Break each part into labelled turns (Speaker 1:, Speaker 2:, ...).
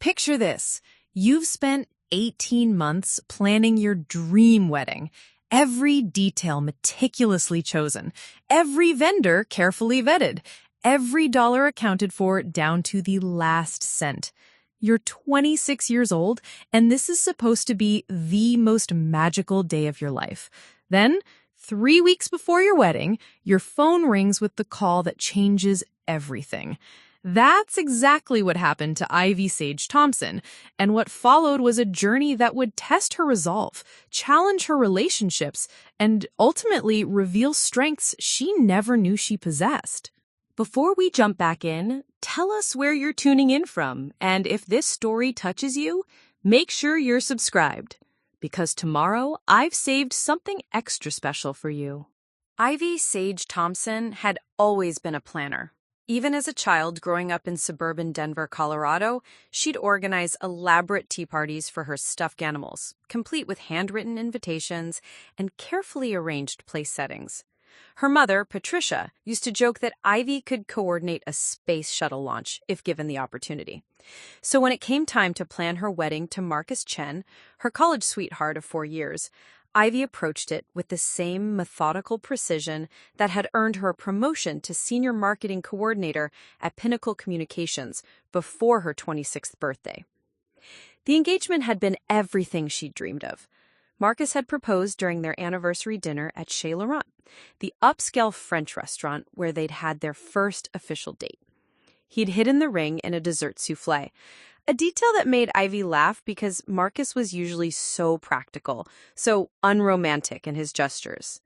Speaker 1: Picture this. You've spent 18 months planning your dream wedding. Every detail meticulously chosen. Every vendor carefully vetted. Every dollar accounted for down to the last cent. You're 26 years old, and this is supposed to be the most magical day of your life. Then, 3 weeks before your wedding, your phone rings with the call that changes everything. That's exactly what happened to Ivy Saige Thompson, and what followed was a journey that would test her resolve, challenge her relationships, and ultimately reveal strengths she never knew she possessed.
Speaker 2: Before we jump back in, tell us where you're tuning in from, and if this story touches you, make sure you're subscribed, because tomorrow I've saved something extra special for you.
Speaker 1: Ivy Saige Thompson had always been a planner. Even as a child growing up in suburban Denver, Colorado, she'd organize elaborate tea parties for her stuffed animals, complete with handwritten invitations and carefully arranged place settings. Her mother, Patricia, used to joke that Ivy could coordinate a space shuttle launch if given the opportunity. So when it came time to plan her wedding to Marcus Chen, her college sweetheart of 4 years, Ivy approached it with the same methodical precision that had earned her a promotion to senior marketing coordinator at Pinnacle Communications before her 26th birthday. The engagement had been everything she'd dreamed of. Marcus had proposed during their anniversary dinner at Chez Laurent, the upscale French restaurant where they'd had their first official date. He'd hidden the ring in a dessert soufflé, a detail that made Ivy laugh because Marcus was usually so practical, so unromantic in his gestures.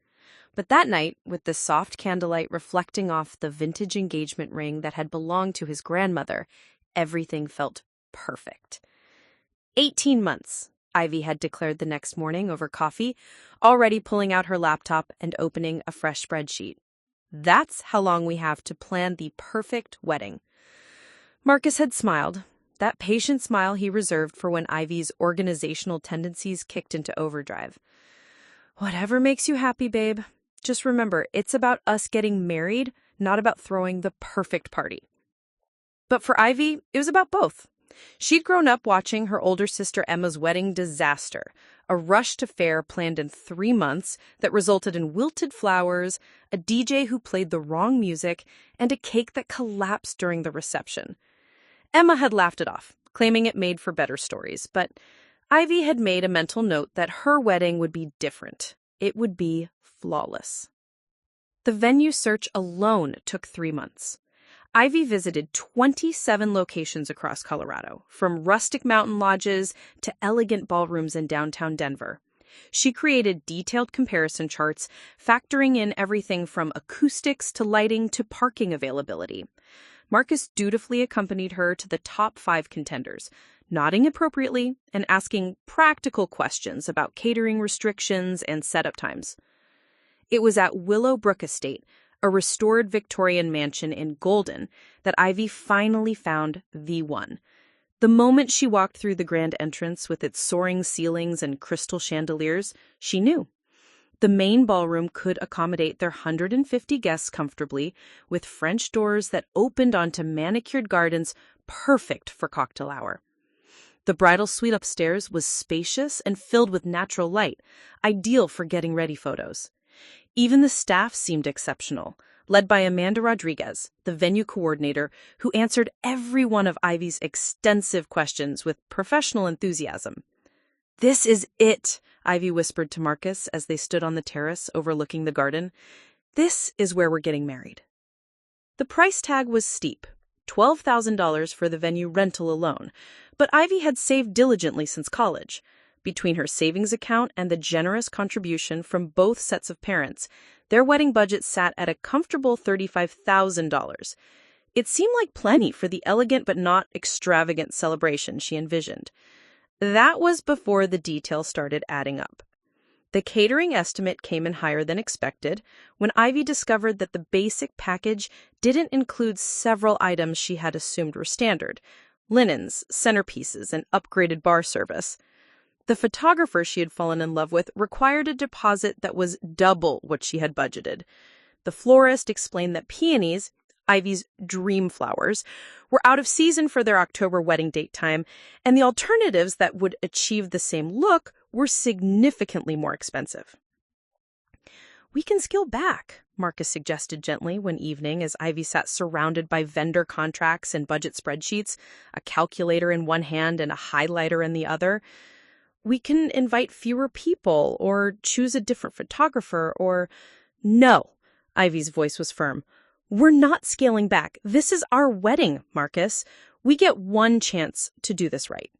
Speaker 1: But that night, with the soft candlelight reflecting off the vintage engagement ring that had belonged to his grandmother, everything felt perfect. 18 months, Ivy had declared the next morning over coffee, already pulling out her laptop and opening a fresh spreadsheet. That's how long we have to plan the perfect wedding. Marcus had smiled, that patient smile he reserved for when Ivy's organizational tendencies kicked into overdrive. Whatever makes you happy, babe. Just remember, it's about us getting married, not about throwing the perfect party. But for Ivy, it was about both. She'd grown up watching her older sister Emma's wedding disaster, a rushed affair planned in 3 months that resulted in wilted flowers, a DJ who played the wrong music, and a cake that collapsed during the reception. Emma had laughed it off, claiming it made for better stories, but Ivy had made a mental note that her wedding would be different. It would be flawless. The venue search alone took 3 months. Ivy visited 27 locations across Colorado, from rustic mountain lodges to elegant ballrooms in downtown Denver. She created detailed comparison charts, factoring in everything from acoustics to lighting to parking availability. Marcus dutifully accompanied her to the top 5 contenders, nodding appropriately and asking practical questions about catering restrictions and setup times. It was at Willowbrook Estate, a restored Victorian mansion in Golden, that Ivy finally found the one. The moment she walked through the grand entrance with its soaring ceilings and crystal chandeliers, she knew. The main ballroom could accommodate their 150 guests comfortably, with French doors that opened onto manicured gardens perfect for cocktail hour. The bridal suite upstairs was spacious and filled with natural light, ideal for getting ready photos. Even the staff seemed exceptional, led by Amanda Rodriguez, the venue coordinator, who answered every one of Ivy's extensive questions with professional enthusiasm. "This is it," Ivy whispered to Marcus as they stood on the terrace overlooking the garden. "This is where we're getting married." The price tag was steep, $12,000 for the venue rental alone, but Ivy had saved diligently since college. Between her savings account and the generous contribution from both sets of parents, their wedding budget sat at a comfortable $35,000. It seemed like plenty for the elegant but not extravagant celebration she envisioned. That was before the details started adding up. The catering estimate came in higher than expected when Ivy discovered that the basic package didn't include several items she had assumed were standard: linens, centerpieces, and upgraded bar service. The photographer she had fallen in love with required a deposit that was double what she had budgeted. The florist explained that peonies,
Speaker 2: Ivy's dream flowers, were out of season for their October wedding date time, and the alternatives that would achieve the same look were significantly more expensive. "We can scale back," Marcus suggested gently one evening as Ivy sat surrounded by vendor contracts and budget spreadsheets, a calculator in one hand and a highlighter in the other. "We can invite fewer people or choose a different photographer or—" "No," Ivy's voice was firm. "We're not scaling back. This is our wedding, Marcus. We get one chance to do this right."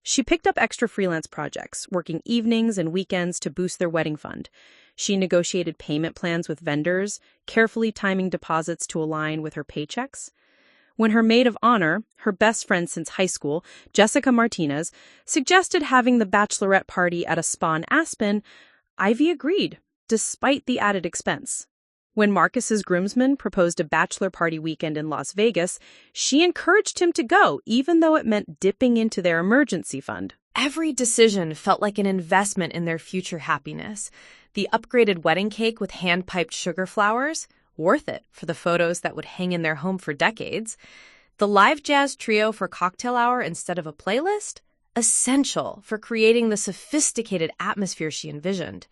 Speaker 2: She picked up extra freelance projects, working evenings and weekends to boost their wedding fund. She negotiated payment plans with vendors, carefully timing deposits to align with her paychecks. When her maid of honor, her best friend since high school, Jessica Martinez, suggested having the bachelorette party at a spa in Aspen, Ivy agreed, despite the added expense. When Marcus's groomsmen proposed a bachelor party weekend in Las Vegas, she encouraged him to go, even though it meant dipping into their emergency fund.
Speaker 1: Every decision felt like an investment in their future happiness. The upgraded wedding cake with hand-piped sugar flowers, worth it for the photos that would hang in their home for decades. The live jazz trio for cocktail hour instead of a playlist, essential for creating the sophisticated atmosphere she envisioned.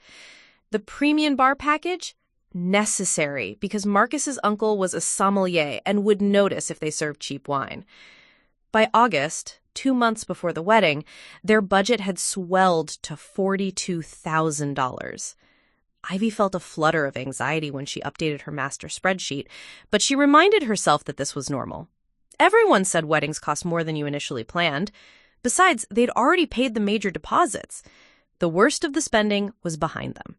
Speaker 1: The premium bar package, necessary because Marcus's uncle was a sommelier and would notice if they served cheap wine. By August, 2 months before the wedding, their budget had swelled to $42,000. Ivy felt a flutter of anxiety when she updated her master spreadsheet, but she reminded herself that this was normal. Everyone said weddings cost more than you initially planned. Besides, they'd already paid the major deposits. The worst of the spending was behind them.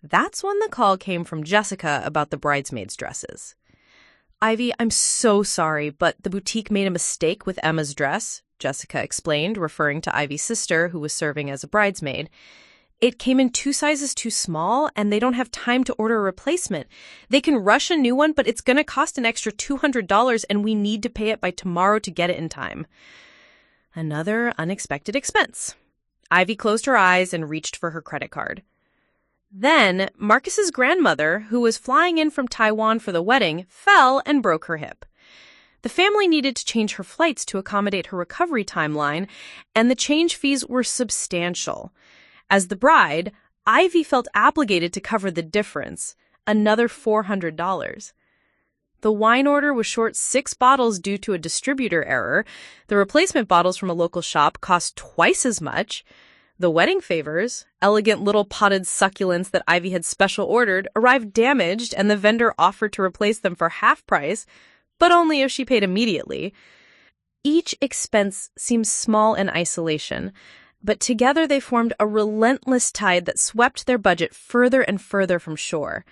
Speaker 1: That's when the call came from Jessica about the bridesmaids' dresses. "Ivy, I'm so sorry, but the boutique made a mistake with Emma's dress," Jessica explained, referring to Ivy's sister, who was serving as a bridesmaid. "It came in 2 sizes too small, and they don't have time to order a replacement. They can rush a new one, but it's going to cost an extra $200, and we need to pay it by tomorrow to get it in time." Another unexpected expense. Ivy closed her eyes and reached for her credit card. Then, Marcus's grandmother, who was flying in from Taiwan for the wedding, fell and broke her hip. The family needed to change her flights to accommodate her recovery timeline, and the change fees were substantial. As the bride, Ivy felt obligated to cover the difference, another $400. The wine order was short 6 bottles due to a distributor error. The replacement bottles from a local shop cost twice as much. The wedding favors, elegant little potted succulents that Ivy had special ordered, arrived damaged, and the vendor offered to replace them for half price, but only if she paid immediately. Each expense seemed small in isolation, but together they formed a relentless tide that swept their budget further and further from shore.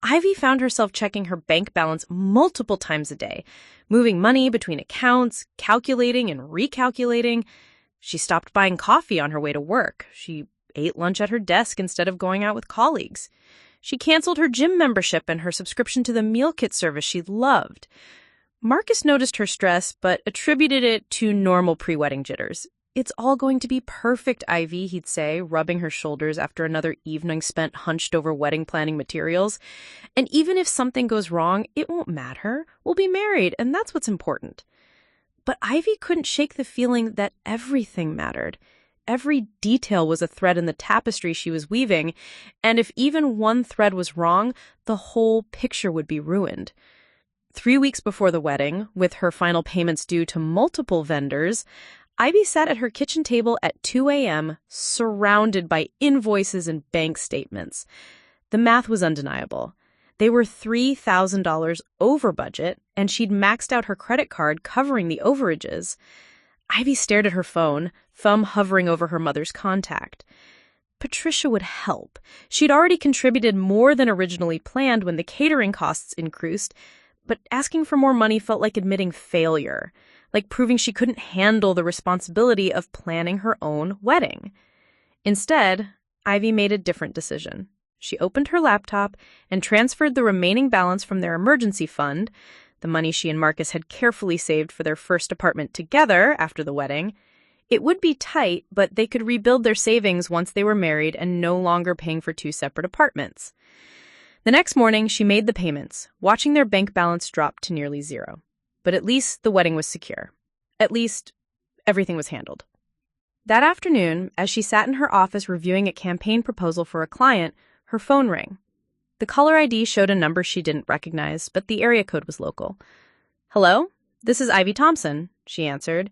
Speaker 1: Ivy found herself checking her bank balance multiple times a day, moving money between accounts, calculating and recalculating. She stopped buying coffee on her way to work. She ate lunch at her desk instead of going out with colleagues. She canceled her gym membership and her subscription to the meal kit service she loved. Marcus noticed her stress, but attributed it to normal pre-wedding jitters. "It's all going to be perfect, Ivy," he'd say, rubbing her shoulders after another evening spent hunched over wedding planning materials. "And even if something goes wrong, it won't matter. We'll be married, and that's what's important." But Ivy couldn't shake the feeling that everything mattered. Every detail was a thread in the tapestry she was weaving, and if even one thread was wrong, the whole picture would be ruined. 3 weeks before the wedding, with her final payments due to multiple vendors, Ivy sat at her kitchen table at 2 a.m., surrounded by invoices and bank statements. The math was undeniable. They were $3,000 over budget, and she'd maxed out her credit card covering the overages. Ivy stared at her phone, thumb hovering over her mother's contact. Patricia would help. She'd already contributed more than originally planned when the catering costs increased, but asking for more money felt like admitting failure, like proving she couldn't handle the responsibility of planning her own wedding. Instead, Ivy made a different decision. She opened her laptop and transferred the remaining balance from their emergency fund, the money she and Marcus had carefully saved for their first apartment together after the wedding. It would be tight, but they could rebuild their savings once they were married and no longer paying for 2 separate apartments.
Speaker 2: The next morning, she made the payments, watching their bank balance drop to nearly zero. But at least the wedding was secure. At least, everything was handled. That afternoon, as she sat in her office reviewing a campaign proposal for a client, her phone rang. The caller ID showed a number she didn't recognize, but the area code was local. "Hello? This is Ivy Thompson," she answered,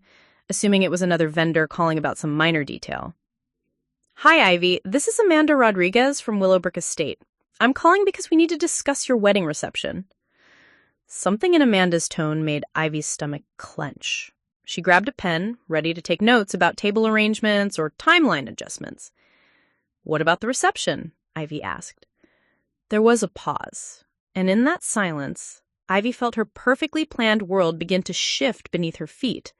Speaker 2: assuming it was another vendor calling about some minor detail. "Hi, Ivy. This is Amanda Rodriguez from Willowbrook Estate. I'm calling because we need to discuss your wedding reception." Something in Amanda's tone made Ivy's stomach clench. She grabbed a pen, ready to take notes about table arrangements or timeline adjustments. "What about the reception?" Ivy asked. There was a pause, and in that silence, Ivy felt her perfectly planned world begin to shift beneath her feet.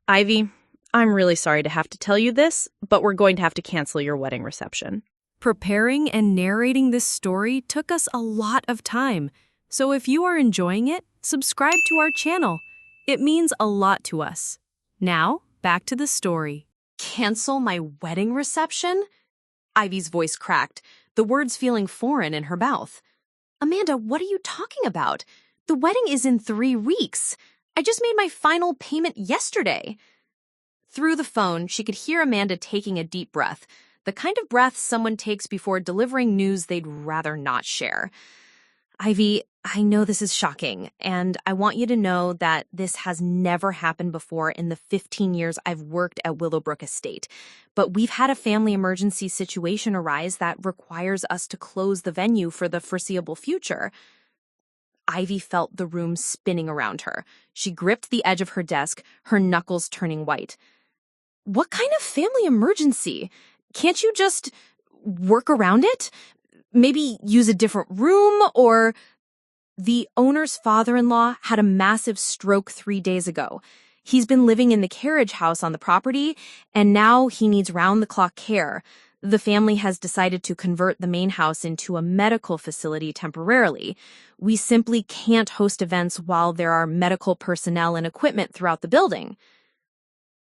Speaker 2: "Ivy, I'm really sorry to have to tell you this, but we're going to have to cancel your wedding reception." Preparing and narrating this story took us a lot of time, so if you are enjoying it, subscribe to our channel. It means a lot to us. Now, back to the story.
Speaker 1: Cancel my wedding reception? Ivy's voice cracked, the words feeling foreign in her mouth. "Amanda, what are you talking about? The wedding is in 3 weeks. I just made my final payment yesterday." Through the phone, she could hear Amanda taking a deep breath, the kind of breath someone takes before delivering news they'd rather not share. "Ivy, I know this is shocking, and I want you to know that this has never happened before in the 15 years I've worked at Willowbrook Estate. But we've had a family emergency situation arise that requires us to close the venue for the foreseeable future." Ivy felt the room spinning around her. She gripped the edge of her desk, her knuckles turning white. "What kind of family emergency? Can't you just work around it? Maybe use a different room or—" The owner's father-in-law had a massive stroke 3 days ago. He's been living in the carriage house on the property, and now he needs round-the-clock care. The family has decided to convert the main house into a medical facility temporarily. We simply can't host events while there are medical personnel and equipment throughout the building.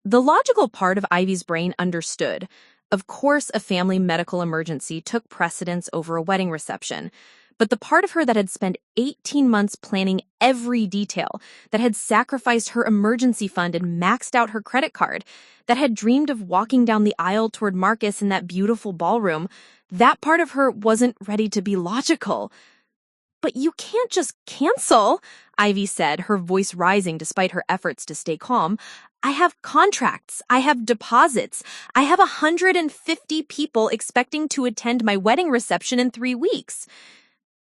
Speaker 1: The logical part of Ivy's brain understood. Of course, a family medical emergency took precedence over a wedding reception. But the part of her that had spent 18 months planning every detail, that had sacrificed her emergency fund and maxed out her credit card, that had dreamed of walking down the aisle toward Marcus in that beautiful ballroom, that part of her wasn't ready to be logical. "But you can't just cancel," Ivy said, her voice rising despite her efforts to stay calm. "I have contracts. I have deposits. I have 150 people expecting to attend my wedding reception in 3 weeks.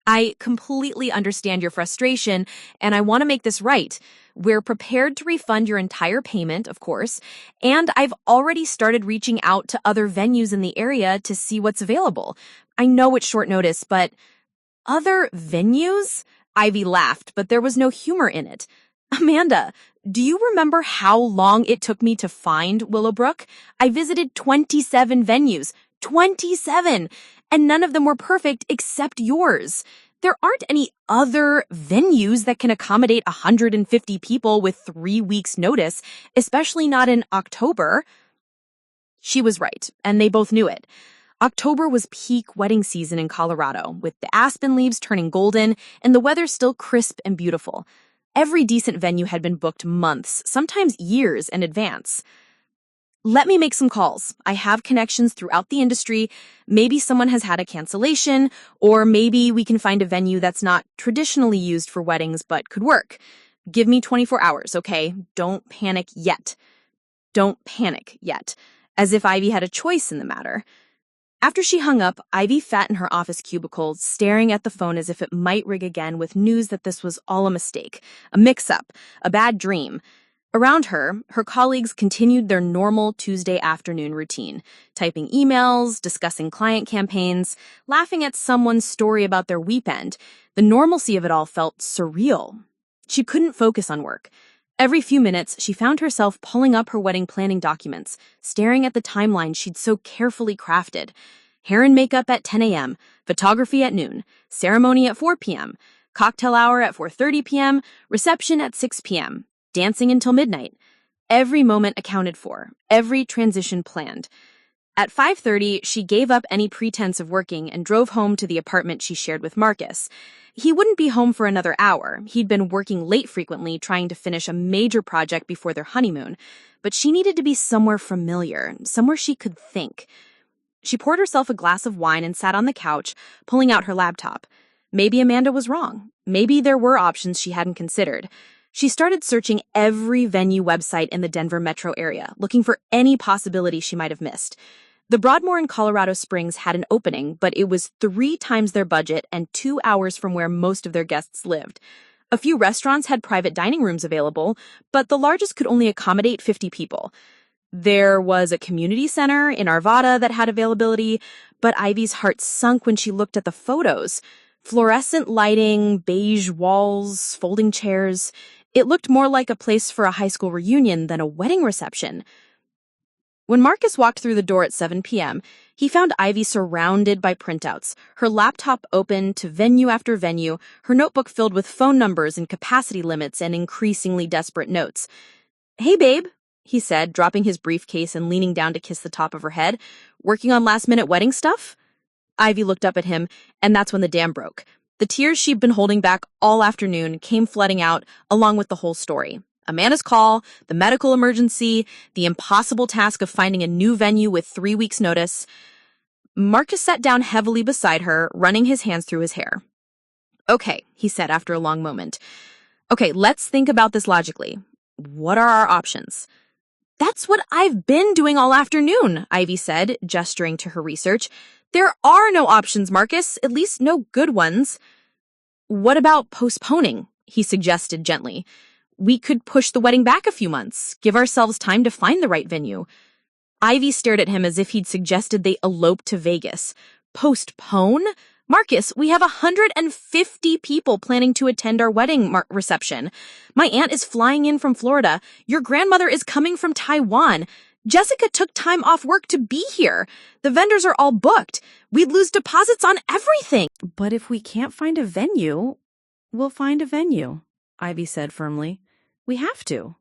Speaker 1: I completely understand your frustration, and I want to make this right. We're prepared to refund your entire payment, of course, and I've already started reaching out to other venues in the area to see what's available. I know it's short notice, but—" "Other venues?" Ivy laughed, but there was no humor in it. "Amanda, do you remember how long it took me to find Willowbrook? I visited 27 venues. 27! And none of them were perfect except yours. There aren't any other venues that can accommodate 150 people with 3 weeks' notice, especially not in October." She was right, and they both knew it. October was peak wedding season in Colorado, with the aspen leaves turning golden and the weather still crisp and beautiful. Every decent venue had been booked months, sometimes years in advance. "Let me make some calls. I have connections throughout the industry. Maybe someone has had a cancellation, or maybe we can find a venue that's not traditionally used for weddings but could work. Give me 24 hours, okay? Don't panic yet." Don't panic yet, as if Ivy had a choice in the matter. After she hung up, Ivy sat in her office cubicle, staring at the phone as if it might ring again with news that this was all a mistake, a mix-up, a bad dream. Around her, her colleagues continued their normal Tuesday afternoon routine, typing emails, discussing client campaigns, laughing at someone's story about their weekend. The normalcy of it all felt surreal. She couldn't focus on work. Every few minutes, she found herself pulling up her wedding planning documents, staring at the timeline she'd so carefully crafted. Hair and makeup at 10 a.m., photography at noon, ceremony at 4 p.m., cocktail hour at 4:30 p.m., reception at 6 p.m., dancing until midnight. Every moment accounted for, every transition planned.
Speaker 2: At 5:30, she gave up any pretense of working and drove home to the apartment she shared with Marcus. He wouldn't be home for another hour. He'd been working late frequently, trying to finish a major project before their honeymoon. But she needed to be somewhere familiar, somewhere she could think. She poured herself a glass of wine and sat on the couch, pulling out her laptop. Maybe Amanda was wrong. Maybe there were options she hadn't considered. She started searching every venue website in the Denver metro area, looking for any possibility she might have missed. The Broadmoor in Colorado Springs had an opening, but it was 3 times their budget and 2 hours from where most of their guests lived. A few restaurants had private dining rooms available, but the largest could only accommodate 50 people. There was a community center in Arvada that had availability, but Ivy's heart sunk when she looked at the photos. Fluorescent lighting, beige walls, folding chairs. It looked more like a place for a high school reunion than a wedding reception. When Marcus walked through the door at 7 p.m., he found Ivy surrounded by printouts, her laptop open to venue after venue, her notebook filled with phone numbers and capacity limits and increasingly desperate notes. "Hey, babe," he said, dropping his briefcase and leaning down to kiss the top of her head. "Working on last-minute wedding stuff?" Ivy looked up at him, and that's when the dam broke. The tears she'd been holding back all afternoon came flooding out, along with the whole story. Amanda's call, the medical emergency, the impossible task of finding a new venue with 3 weeks' notice. Marcus sat down heavily beside her, running his hands through his hair. "Okay," he said after a long moment. "Okay, let's think about this logically. What are our options?" "That's what I've been doing all afternoon," Ivy said, gesturing to her research. "There are no options, Marcus, at least no good ones." "What about postponing?" he suggested gently. "We could push the wedding back a few months, give ourselves time to find the right venue." Ivy stared at him as if he'd suggested they elope to Vegas. "Postpone? Marcus, we have 150 people planning to attend our wedding reception. My aunt is flying in from Florida. Your grandmother is coming from Taiwan. Jessica took time off work to be here. The vendors are all booked. We'd lose deposits on everything."
Speaker 1: "But if we can't find a venue, we'll find a venue," Ivy said firmly. "We have to."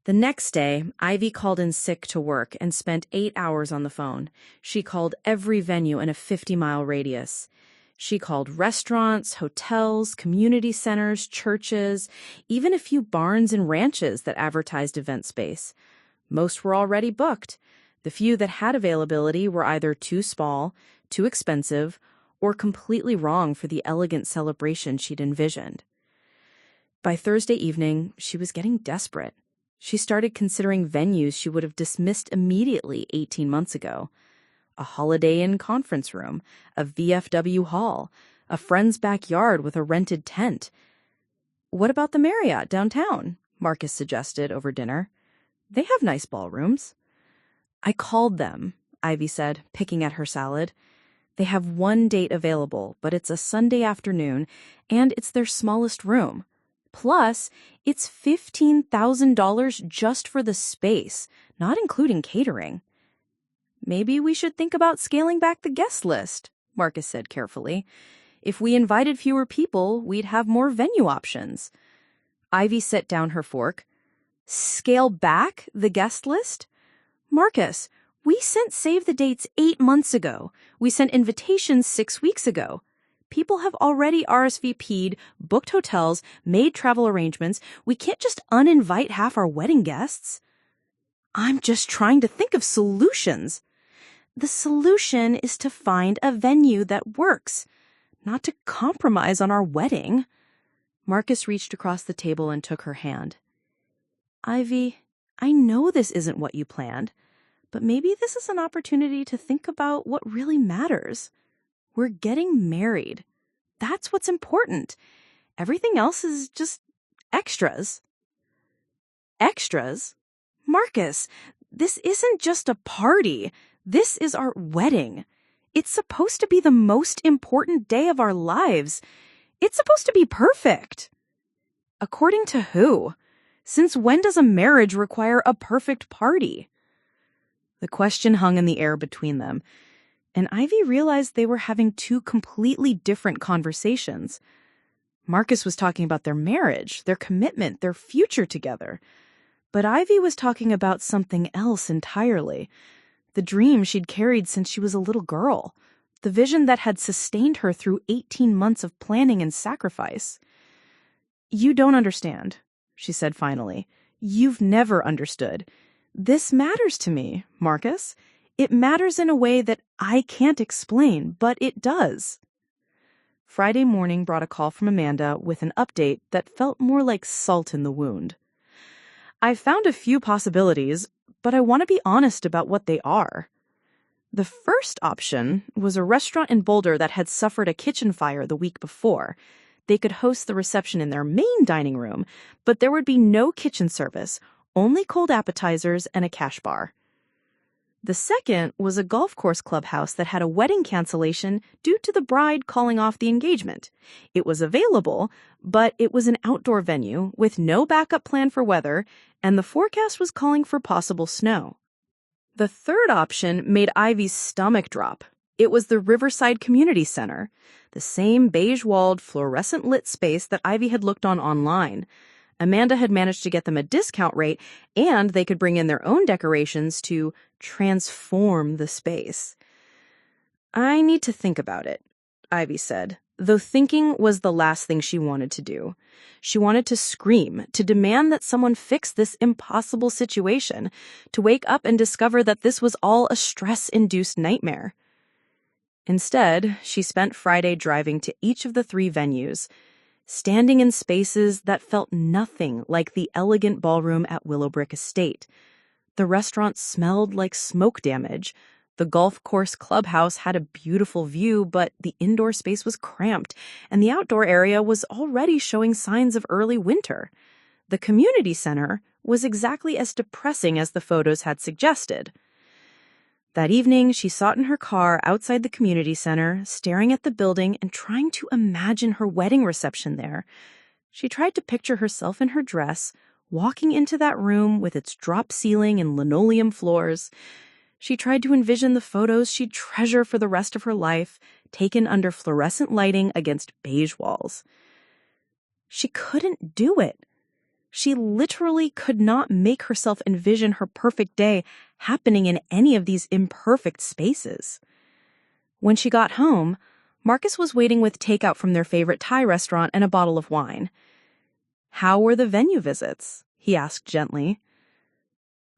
Speaker 1: The next day, Ivy called in sick to work and spent 8 hours on the phone. She called every venue in a 50-mile radius. She called restaurants, hotels, community centers, churches, even a few barns and ranches that advertised event space. Most were already booked. The few that had availability were either too small, too expensive, or completely wrong for the elegant celebration she'd envisioned. By Thursday evening, she was getting desperate. She started considering venues she would have dismissed immediately 18 months ago. A Holiday Inn conference room, a VFW hall, a friend's backyard with a rented tent. "What about the Marriott downtown?" Marcus suggested over dinner. "They have nice ballrooms." "I called them," Ivy said, picking at her salad. "They have one date available, but it's a Sunday afternoon, and it's their smallest room. Plus, it's $15,000 just for the space, not including catering." "Maybe we should think about scaling back the guest list," Marcus said carefully. "If we invited fewer people, we'd have more venue options." Ivy set down her fork. "Scale back the guest list? Marcus, we sent save the dates 8 months ago. We sent invitations 6 weeks ago. People have already RSVP'd, booked hotels, made travel arrangements. We can't just uninvite half our wedding guests." "I'm just trying to think of solutions." "The solution is to find a venue that works, not to compromise on our wedding." Marcus reached across the table and took her hand. "Ivy, I know this isn't what you planned, but maybe this is an opportunity to think about what really matters. We're getting married. That's what's important. Everything else is just extras." "Extras? Marcus, this isn't just a party. This is our wedding. It's supposed to be the most important day of our lives. It's supposed to be perfect." "According to who? Since when does a marriage require a perfect party?" The question hung in the air between them, and Ivy realized they were having 2 completely different conversations. Marcus was talking about their marriage, their commitment, their future together. But Ivy was talking about something else entirely.
Speaker 2: the dream she'd carried since she was a little girl, the vision that had sustained her through 18 months of planning and sacrifice. "You don't understand," she said finally. "You've never understood. This matters to me, Marcus. It matters in a way that I can't explain, but it does." Friday morning brought a call from Amanda with an update that felt more like salt in the wound. "I found a few possibilities, but I want to be honest about what they are." The first option was a restaurant in Boulder that had suffered a kitchen fire the week before. They could host the reception in their main dining room, but there would be no kitchen service, only cold appetizers and a cash bar. The second was a golf course clubhouse that had a wedding cancellation due to the bride calling off the engagement. It was available, but it was an outdoor venue with no backup plan for weather, and the forecast was calling for possible snow. The third option made Ivy's stomach drop. It was the Riverside Community Center, the same beige-walled, fluorescent-lit space that Ivy had looked on online. Amanda had managed to get them a discount rate, and they could bring in their own decorations to transform the space. "I need to think about it," Ivy said, though thinking was the last thing she wanted to do. She wanted to scream, to demand that someone fix this impossible situation, to wake up and discover that this was all a stress-induced nightmare. Instead, she spent Friday driving to each of the 3 venues, standing in spaces that felt nothing like the elegant ballroom at Willowbrick Estate. The restaurant smelled like smoke damage. The golf course clubhouse had a beautiful view, but the indoor space was cramped, and the outdoor area was already showing signs of early winter. The community center was exactly as depressing as the photos had suggested. That evening, she sat in her car outside the community center, staring at the building and trying to imagine her wedding reception there. She tried to picture herself in her dress, walking into that room with its drop ceiling and linoleum floors. She tried to envision the photos she'd treasure for the rest of her life, taken under fluorescent lighting against beige walls. She couldn't do it. She literally could not make herself envision her perfect day happening in any of these imperfect spaces. When she got home, Marcus was waiting with takeout from their favorite Thai restaurant and a bottle of wine. "How were the venue visits?" he asked gently.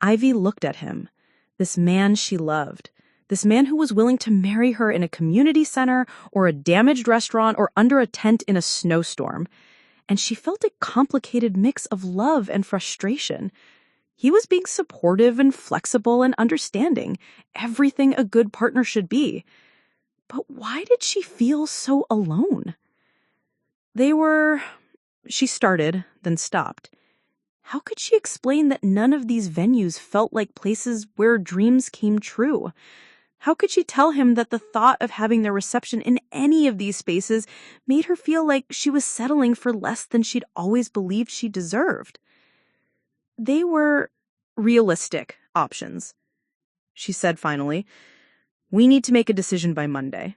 Speaker 2: Ivy looked at him, this man she loved, this man who was willing to marry her in a community center or a damaged restaurant or under a tent in a snowstorm. And she felt a complicated mix of love and frustration. He was being supportive and flexible and understanding, everything a good partner should be. But why did she feel so alone? She started, then stopped. How could she explain that none of these venues felt like places where dreams came true? How could she tell him that the thought of having their reception in any of these spaces made her feel like she was settling for less than she'd always believed she deserved? They were realistic options. She said finally, "We need to make a decision by Monday."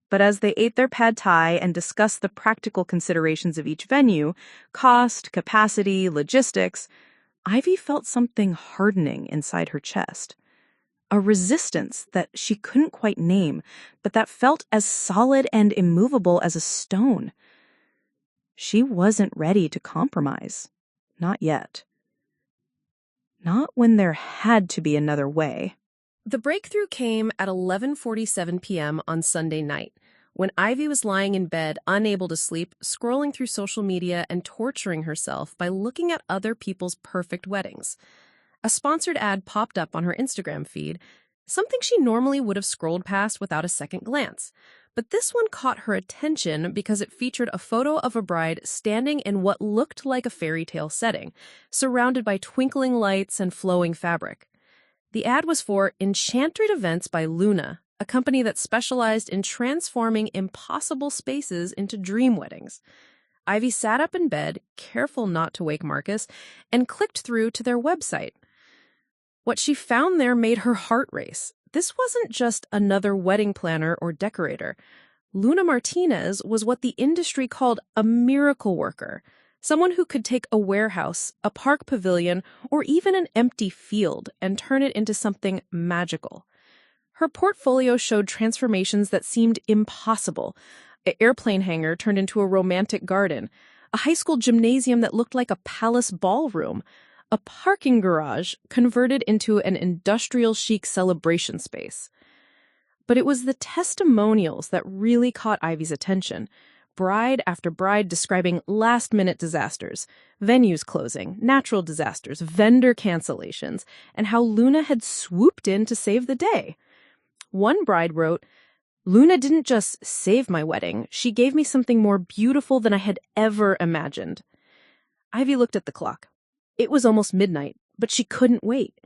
Speaker 2: But as they ate their pad thai and discussed the practical considerations of each venue, cost, capacity, logistics, Ivy felt something hardening inside her chest. A resistance that she couldn't quite name, but that felt as solid and immovable as a stone. She wasn't ready to compromise. Not yet. Not when there had to be another way.
Speaker 1: The breakthrough came at 11:47 p.m. on Sunday night, when Ivy was lying in bed, unable to sleep, scrolling through social media and torturing herself by looking at other people's perfect weddings. A sponsored ad popped up on her Instagram feed, something she normally would have scrolled past without a second glance. But this one caught her attention because it featured a photo of a bride standing in what looked like a fairy tale setting, surrounded by twinkling lights and flowing fabric. The ad was for Enchanted Events by Luna, a company that specialized in transforming impossible spaces into dream weddings. Ivy sat up in bed, careful not to wake Marcus, and clicked through to their website. What she found there made her heart race. This wasn't just another wedding planner or decorator. Luna Martinez was what the industry called a miracle worker,
Speaker 2: Someone who could take a warehouse, a park pavilion, or even an empty field and turn it into something magical. Her portfolio showed transformations that seemed impossible. An airplane hangar turned into a romantic garden, a high school gymnasium that looked like a palace ballroom, a parking garage converted into an industrial chic celebration space. But it was the testimonials that really caught Ivy's attention. Bride after bride describing last-minute disasters, venues closing, natural disasters, vendor cancellations, and how Luna had swooped in to save the day. One bride wrote, "Luna didn't just save my wedding, she gave me something more beautiful than I had ever imagined." Ivy looked at the clock. It was almost midnight, but she couldn't wait.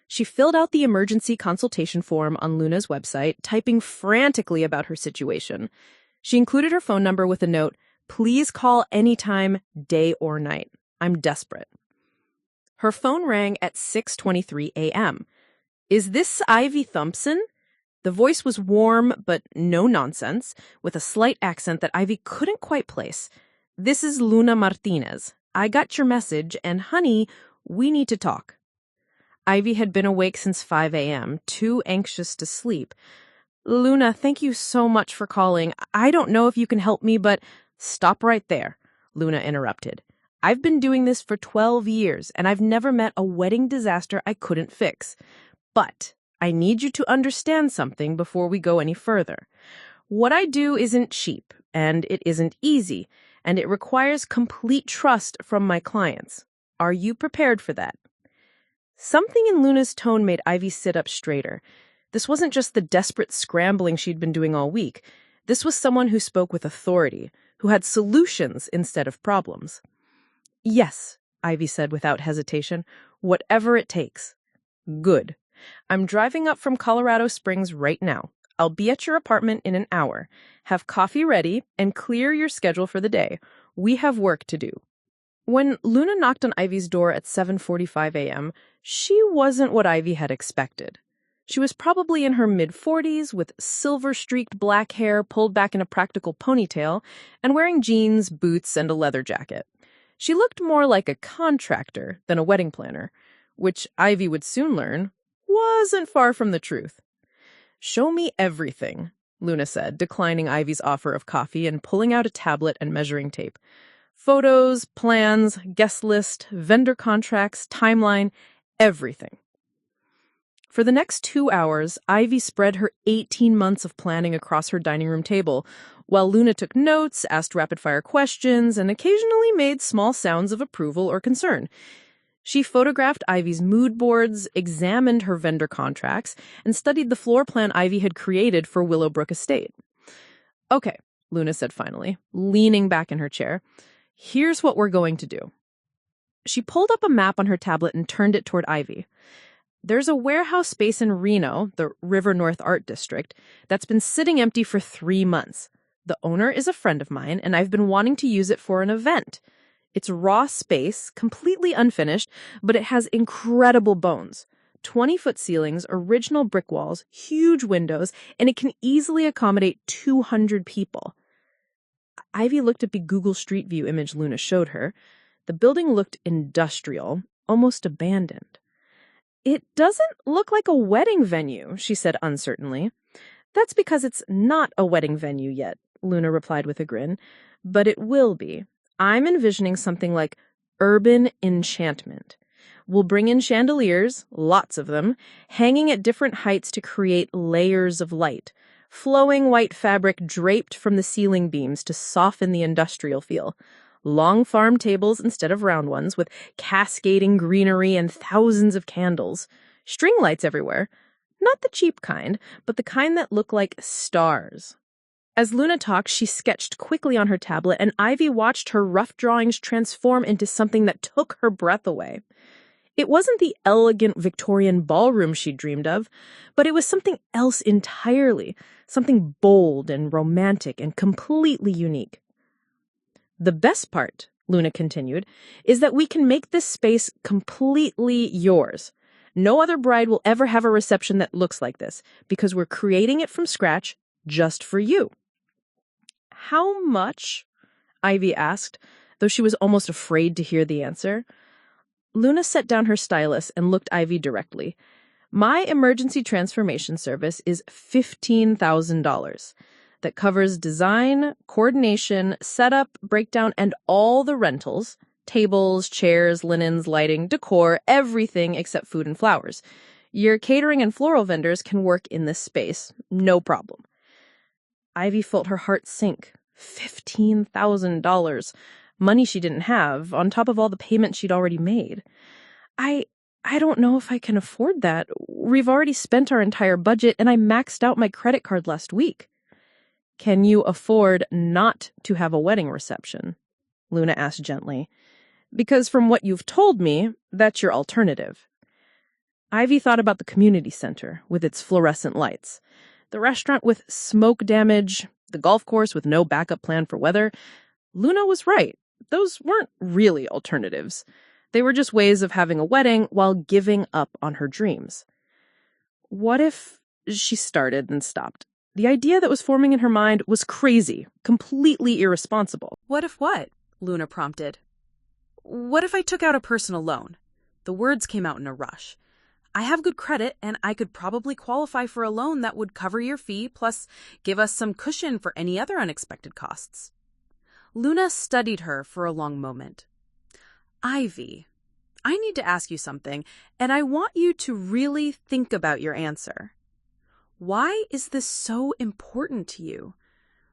Speaker 2: She filled out the emergency consultation form on Luna's website, typing frantically about her situation. She included her phone number with a note, "Please call anytime, day or night. I'm desperate." Her phone rang at 6:23 a.m. "Is this Ivy Thompson?" The voice was warm, but no nonsense, with a slight accent that Ivy couldn't quite place. "This is Luna Martinez. I got your message, and honey, we need to talk." Ivy had been awake since 5 a.m., too anxious to sleep. "Luna, thank you so much for calling. I don't know if you can help me, but—" "Stop right there," Luna interrupted. "I've been doing this for 12 years, and I've never met a wedding disaster I couldn't fix. But I need you to understand something before we go any further. What I do isn't cheap, and it isn't easy, and it requires complete trust from my clients. Are you prepared for that?" Something in Luna's tone made Ivy sit up straighter. This wasn't just the desperate scrambling she'd been doing all week. This was someone who spoke with authority, who had solutions instead of problems. "Yes," Ivy said without hesitation, "whatever it takes." "Good. I'm driving up from Colorado Springs right now. I'll be at your apartment in an hour. Have coffee ready and clear your schedule for the day. We have work to do." When Luna knocked on Ivy's door at 7:45 a.m., she wasn't what Ivy had expected. She was probably in her mid-40s with silver-streaked black hair pulled back in a practical ponytail and wearing jeans, boots, and a leather jacket. She looked more like a contractor than a wedding planner, which Ivy would soon learn wasn't far from the truth. "Show me everything," Luna said, declining Ivy's offer of coffee and pulling out a tablet and measuring tape. "Photos, plans, guest list, vendor contracts, timeline, everything." For the next 2 hours, Ivy spread her 18 months of planning across her dining room table, while Luna took notes, asked rapid-fire questions, and occasionally made small sounds of approval or concern. She photographed Ivy's mood boards, examined her vendor contracts, and studied the floor plan Ivy had created for Willowbrook Estate. "Okay," Luna said finally, leaning back in her chair. "Here's what we're going to do." She pulled up a map on her tablet and turned it toward Ivy. "There's a warehouse space in Reno, the River North Art District, that's been sitting empty for 3 months. The owner is a friend of mine, and I've been wanting to use it for an event. It's raw space, completely unfinished, but it has incredible bones. 20-foot ceilings, original brick walls, huge windows, and it can easily accommodate 200 people." Ivy looked at the Google Street View image Luna showed her. The building looked industrial, almost abandoned. "It doesn't look like a wedding venue," she said uncertainly. "That's because it's not a wedding venue yet," Luna replied with a grin. "But it will be. I'm envisioning something like urban enchantment. We'll bring in chandeliers, lots of them, hanging at different heights to create layers of light, flowing white fabric draped from the ceiling beams to soften the industrial feel. Long farm tables instead of round ones with cascading greenery and thousands of candles. String lights everywhere. Not the cheap kind, but the kind that look like stars." As Luna talked, she sketched quickly on her tablet, and Ivy watched her rough drawings transform into something that took her breath away. It wasn't the elegant Victorian ballroom she dreamed of, but it was something else entirely, something bold and romantic and completely unique. "The best part," Luna continued, "is that we can make this space completely yours. No other bride will ever have a reception that looks like this, because we're creating it from scratch just for you." "How much?" Ivy asked,
Speaker 3: though she was almost afraid to hear the answer. Luna set down her stylus and looked Ivy directly. My emergency transformation service is $15,000. That covers design, coordination, setup, breakdown, and all the rentals, tables, chairs, linens, lighting, decor, everything except food and flowers. Your catering and floral vendors can work in this space, no problem. Ivy felt her heart sink. $15,000. Money she didn't have, on top of all the payments she'd already made. I don't know if I can afford that. We've already spent our entire budget, and I maxed out my credit card last week. Can you afford not to have a wedding reception? Luna asked gently. Because from what you've told me, that's your alternative. Ivy thought about the community center with its fluorescent lights, the restaurant with smoke damage, the golf course with no backup plan for weather. Luna was right. Those weren't really alternatives. They were just ways of having a wedding while giving up on her dreams. What if she started and stopped? The idea that was forming in her mind was crazy, completely irresponsible.
Speaker 1: What if what? Luna prompted. What if I took out a personal loan? The words came out in a rush. I have good credit, and I could probably qualify for a loan that would cover your fee, plus give us some cushion for any other unexpected costs. Luna studied her for a long moment. Ivy, I need to ask you something, and I want you to really think about your answer. Why is this so important to you?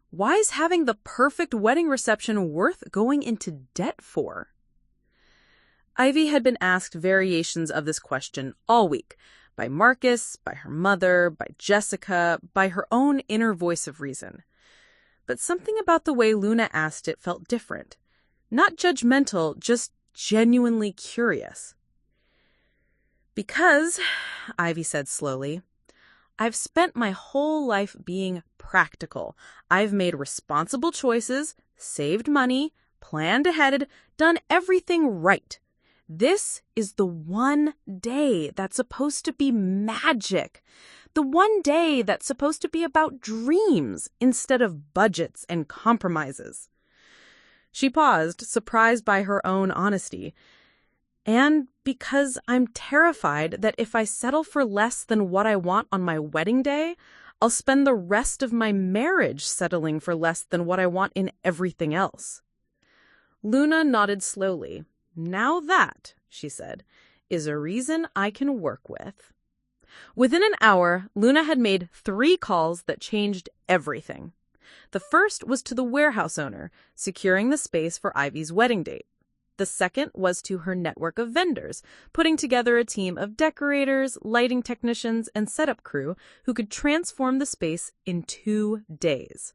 Speaker 1: Why is having the perfect wedding reception worth going into debt for? Ivy had been asked variations of this question all week, by Marcus, by her mother, by Jessica, by her own inner voice of reason. But something about the way Luna asked it felt different. Not judgmental, just genuinely curious. Because, Ivy said slowly, I've spent my whole life being practical. I've made responsible choices, saved money, planned ahead, done everything right. This is the one day that's supposed to be magic. The one day that's supposed to be about dreams instead of budgets and compromises. She paused, surprised by her own honesty. And because I'm terrified that if I settle for less than what I want on my wedding day, I'll spend the rest of my marriage settling for less than what I want in everything else. Luna nodded slowly. Now that, she said, is a reason I can work with. Within an hour, Luna had made 3 calls that changed everything. The first was to the warehouse owner, securing the space for Ivy's wedding date. The second was to her network of vendors, putting together a team of decorators, lighting technicians, and setup crew who could transform the space in 2 days.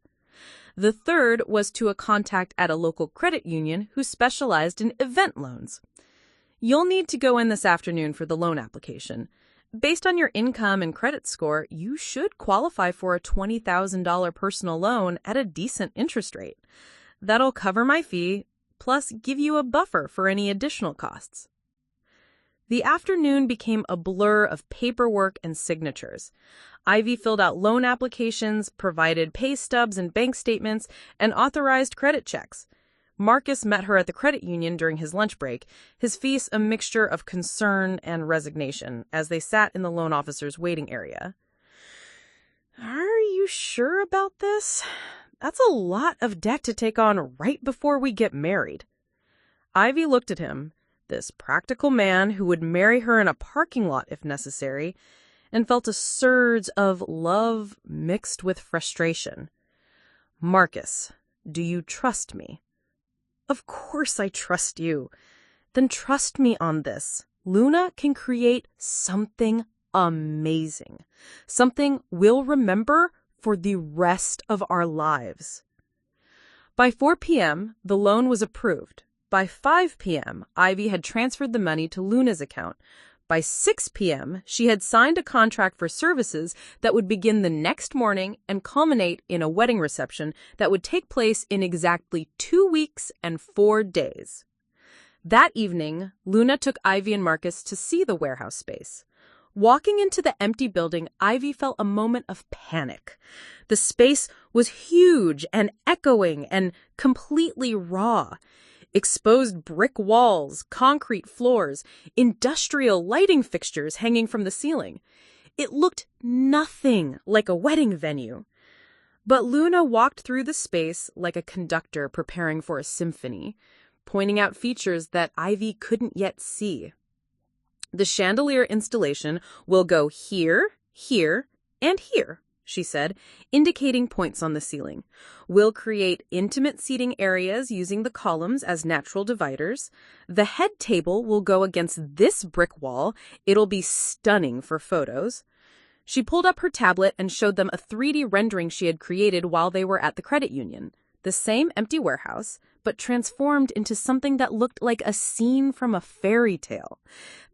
Speaker 1: The third was to a contact at a local credit union who specialized in event loans. You'll need to go in this afternoon for the loan application. Based on your income and credit score, you should qualify for a $20,000 personal loan at a decent interest rate. That'll cover my fee, plus give you a buffer for any additional costs. The afternoon became a blur of paperwork and signatures. Ivy filled out loan applications, provided pay stubs and bank statements, and authorized credit checks. Marcus met her at the credit union during his lunch break, his face a mixture of concern and resignation as they sat in the loan officer's waiting area. Are you sure about this? That's a lot of debt to take on right before we get married. Ivy looked at him, this practical man who would marry her in a parking lot if necessary, and felt a surge of love mixed with frustration. Marcus, do you trust me? Of course I trust you. Then trust me on this. Luna can create something amazing. Something we'll remember for the rest of our lives. By 4 p.m., the loan was approved. By 5 p.m., Ivy had transferred the money to Luna's account. By 6 p.m., she had signed a contract for services that would begin the next morning and culminate in a wedding reception that would take place in exactly 2 weeks and 4 days. That evening, Luna took Ivy and Marcus to see the warehouse space. Walking into the empty building, Ivy felt a moment of panic. The space was huge and echoing and completely raw.
Speaker 3: Exposed brick walls, concrete floors, industrial lighting fixtures hanging from the ceiling. It looked nothing like a wedding venue. But Luna walked through the space like a conductor preparing for a symphony, pointing out features that Ivy couldn't yet see. The chandelier installation will go here, here, and here, she said, indicating points on the ceiling. We'll create intimate seating areas using the columns as natural dividers. The head table will go against this brick wall. It'll be stunning for photos. She pulled up her tablet and showed them a 3D rendering she had created while they were at the credit union. The same empty warehouse, but transformed into something that looked like a scene from a fairy tale.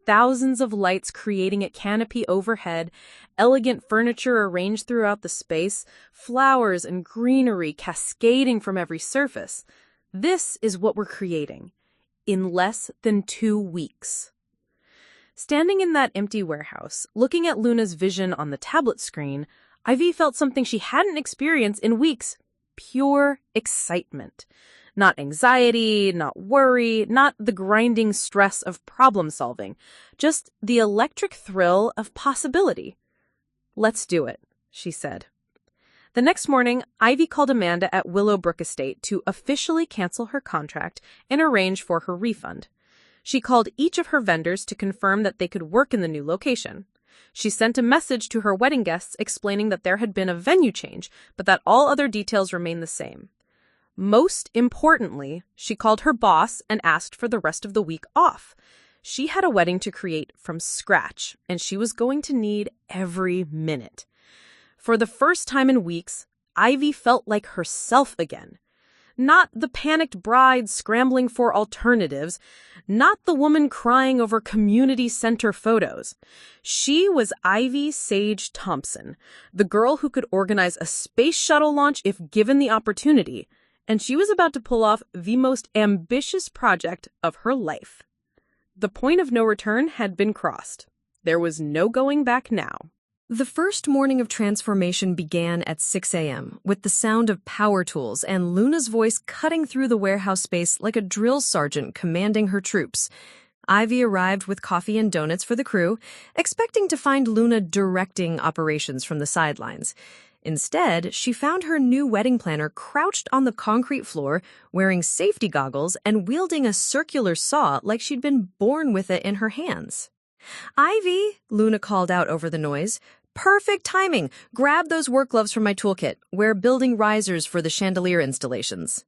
Speaker 3: Thousands of lights creating a canopy overhead, elegant furniture arranged throughout the space, flowers and greenery cascading from every surface. This is what we're creating in less than 2 weeks. Standing in that empty warehouse, looking at Luna's vision on the tablet screen, Ivy felt something she hadn't experienced in weeks: pure excitement. Not anxiety, not worry, not the grinding stress of problem solving, just the electric thrill of possibility. "Let's do it," she said. The next morning, Ivy called Amanda at Willowbrook Estate to officially cancel her contract and arrange for her refund. She called each of her vendors to confirm that they could work in the new location. She sent a message to her wedding guests explaining that there had been a venue change, but that all other details remained the same. Most importantly, she called her boss and asked for the rest of the week off. She had a wedding to create from scratch, and she was going to need every minute. For the first time in weeks, Ivy felt like herself again. Not the panicked bride scrambling for alternatives, not the woman crying over community center photos. She was Ivy Saige Thompson, the girl who could organize a space shuttle launch if given the opportunity, and she was about to pull off the most ambitious project of her life. The point of no return had been crossed. There was no going back now.
Speaker 2: The first morning of transformation began at 6 a.m. with the sound of power tools and Luna's voice cutting through the warehouse space like a drill sergeant commanding her troops. Ivy arrived with coffee and donuts for the crew, expecting to find Luna directing operations from the sidelines. Instead, she found her new wedding planner crouched on the concrete floor, wearing safety goggles and wielding a circular saw like she'd been born with it in her hands. "Ivy," Luna called out over the noise. "Perfect timing. Grab those work gloves from my toolkit. We're building risers for the chandelier installations."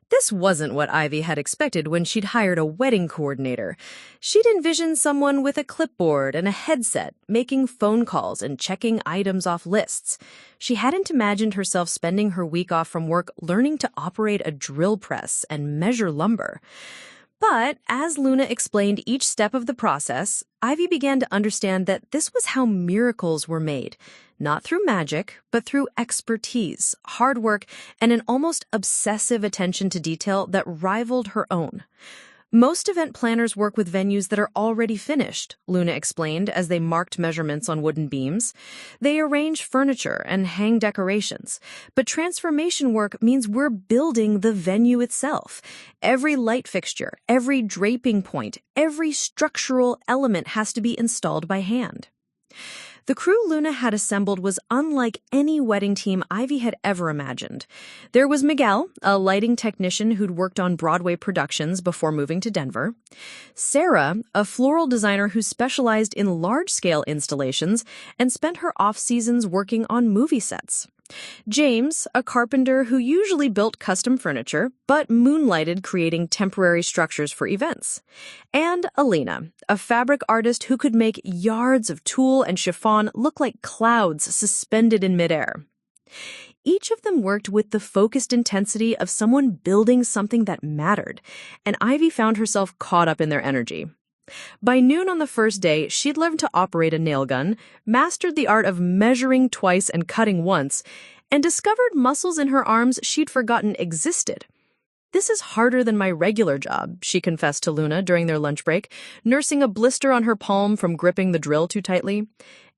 Speaker 2: This wasn't what Ivy had expected when she'd hired a wedding coordinator. She'd envisioned someone with a clipboard and a headset, making phone calls and checking items off lists. She hadn't imagined herself spending her week off from work learning to operate a drill press and measure lumber. But as Luna explained each step of the process, Ivy began to understand that this was how miracles were made. Not through magic, but through expertise, hard work, and an almost obsessive attention to detail that rivaled her own. Most event planners work with venues that are already finished, Luna explained as they marked measurements on wooden beams. They arrange furniture and hang decorations. But transformation work means we're building the venue itself. Every light fixture, every draping point, every structural element has to be installed by hand. The crew Luna had assembled was unlike any wedding team Ivy had ever imagined. There was Miguel, a lighting technician who'd worked on Broadway productions before moving to Denver. Sarah, a floral designer who specialized in large-scale installations and spent her off-seasons working on movie sets. James, a carpenter who usually built custom furniture, but moonlighted creating temporary structures for events. And Alina, a fabric artist who could make yards of tulle and chiffon look like clouds suspended in midair. Each of them worked with the focused intensity of someone building something that mattered, and Ivy found herself caught up in their energy. By noon on the first day, she'd learned to operate a nail gun, mastered the art of measuring twice and cutting once, and discovered muscles in her arms she'd forgotten existed. "This is harder than my regular job," she confessed to Luna during their lunch break, nursing a blister on her palm from gripping the drill too tightly.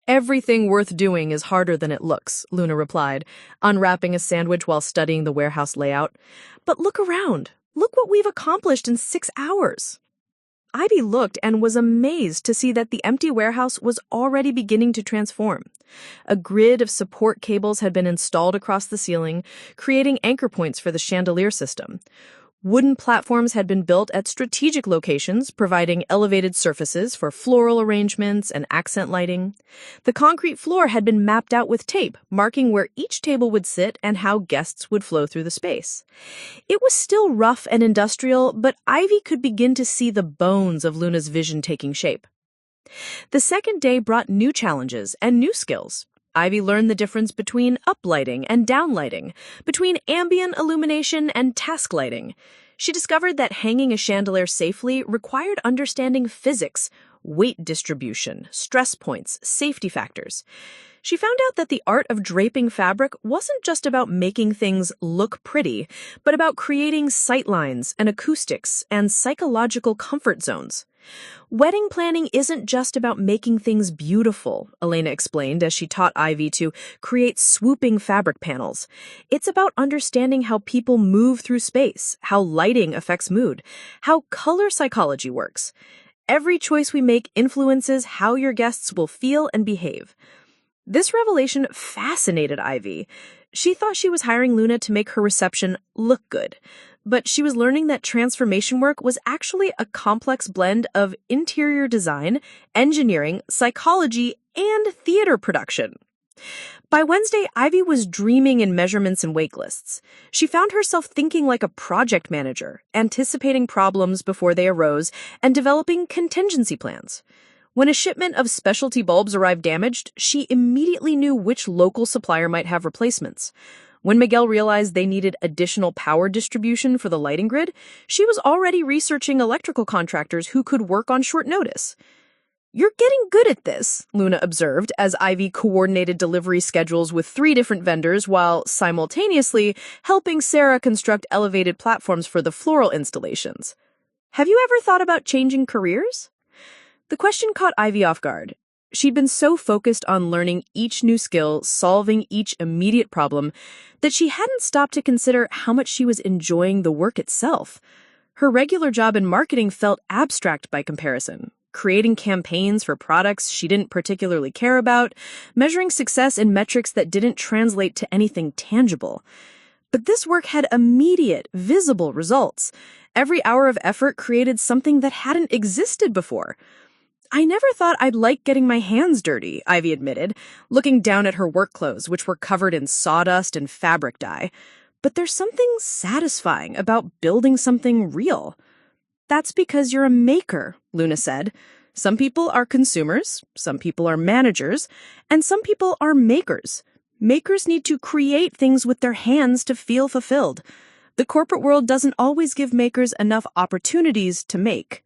Speaker 2: "Everything worth doing is harder than it looks," Luna replied, unwrapping a sandwich while studying the warehouse layout. "But look around.
Speaker 3: Look what we've accomplished in 6 hours. Ivy looked and was amazed to see that the empty warehouse was already beginning to transform. A grid of support cables had been installed across the ceiling, creating anchor points for the chandelier system. Wooden platforms had been built at strategic locations, providing elevated surfaces for floral arrangements and accent lighting. The concrete floor had been mapped out with tape, marking where each table would sit and how guests would flow through the space. It was still rough and industrial, but Ivy could begin to see the bones of Luna's vision taking shape. The second day brought new challenges and new skills. Ivy learned the difference between uplighting and downlighting, between ambient illumination and task lighting. She discovered that hanging a chandelier safely required understanding physics, weight distribution, stress points, safety factors. She found out that the art of draping fabric wasn't just about making things look pretty, but about creating sightlines and acoustics and psychological comfort zones. Wedding planning isn't just about making things beautiful, Elena explained as she taught Ivy to create swooping fabric panels. It's about understanding how people move through space, how lighting affects mood, how color psychology works. Every choice we make influences how your guests will feel and behave. This revelation fascinated Ivy. She thought she was hiring Luna to make her reception look good, but she was learning that transformation work was actually a complex blend of interior design, engineering, psychology, and theater production. By Wednesday, Ivy was dreaming in measurements and wait lists. She found herself thinking like a project manager, anticipating problems before they arose, and developing contingency plans. When a shipment of specialty bulbs arrived damaged, she immediately knew which local supplier might have replacements. When Miguel realized they needed additional power distribution for the lighting grid, she was already researching electrical contractors who could work on short notice. "You're getting good at this," Luna observed as Ivy coordinated delivery schedules with 3 different vendors while simultaneously helping Sarah construct elevated platforms for the floral installations. "Have you ever thought about changing careers?" The question caught Ivy off guard. She'd been so focused on learning each new skill, solving each immediate problem, that she hadn't stopped to consider how much she was enjoying the work itself. Her regular job in marketing felt abstract by comparison, creating campaigns for products she didn't particularly care about, measuring success in metrics that didn't translate to anything tangible. But this work had immediate, visible results. Every hour of effort created something that hadn't existed before. "I never thought I'd like getting my hands dirty," Ivy admitted, looking down at her work clothes, which were covered in sawdust and fabric dye. "But there's something satisfying about building something real." "That's because you're a maker," Luna said. "Some people are consumers, some people are managers, and some people are makers. Makers need to create things with their hands to feel fulfilled. The corporate world doesn't always give makers enough opportunities to make."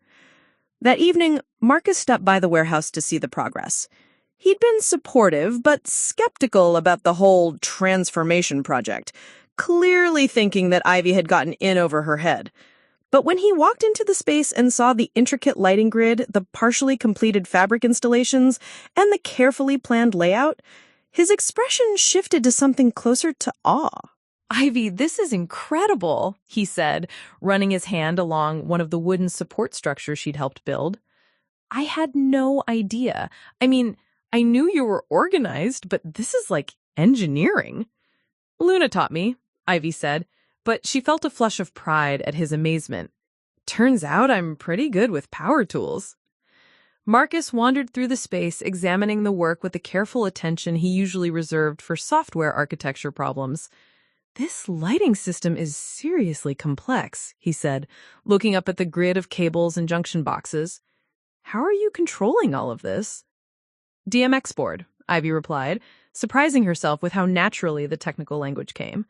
Speaker 3: That evening, Marcus stopped by the warehouse to see the progress. He'd been supportive, but skeptical about the whole transformation project, clearly thinking that Ivy had gotten in over her head. But when he walked into the space and saw the intricate lighting grid, the partially completed fabric installations, and the carefully planned layout, his expression shifted to something closer to awe.
Speaker 2: "Ivy, this is incredible," he said, running his hand along one of the wooden support structures she'd helped build. "I had no idea. I mean, I knew you were organized, but this is like engineering." "Luna taught me," Ivy said, but she felt a flush of pride at his amazement. "Turns out I'm pretty good with power tools." Marcus wandered through the space, examining the work with the careful attention he usually reserved for software architecture problems. "This lighting system is seriously complex," he said, looking up at the grid of cables and junction boxes. "How are you controlling all of this?" "DMX board," Ivy replied, surprising herself with how naturally the technical language came.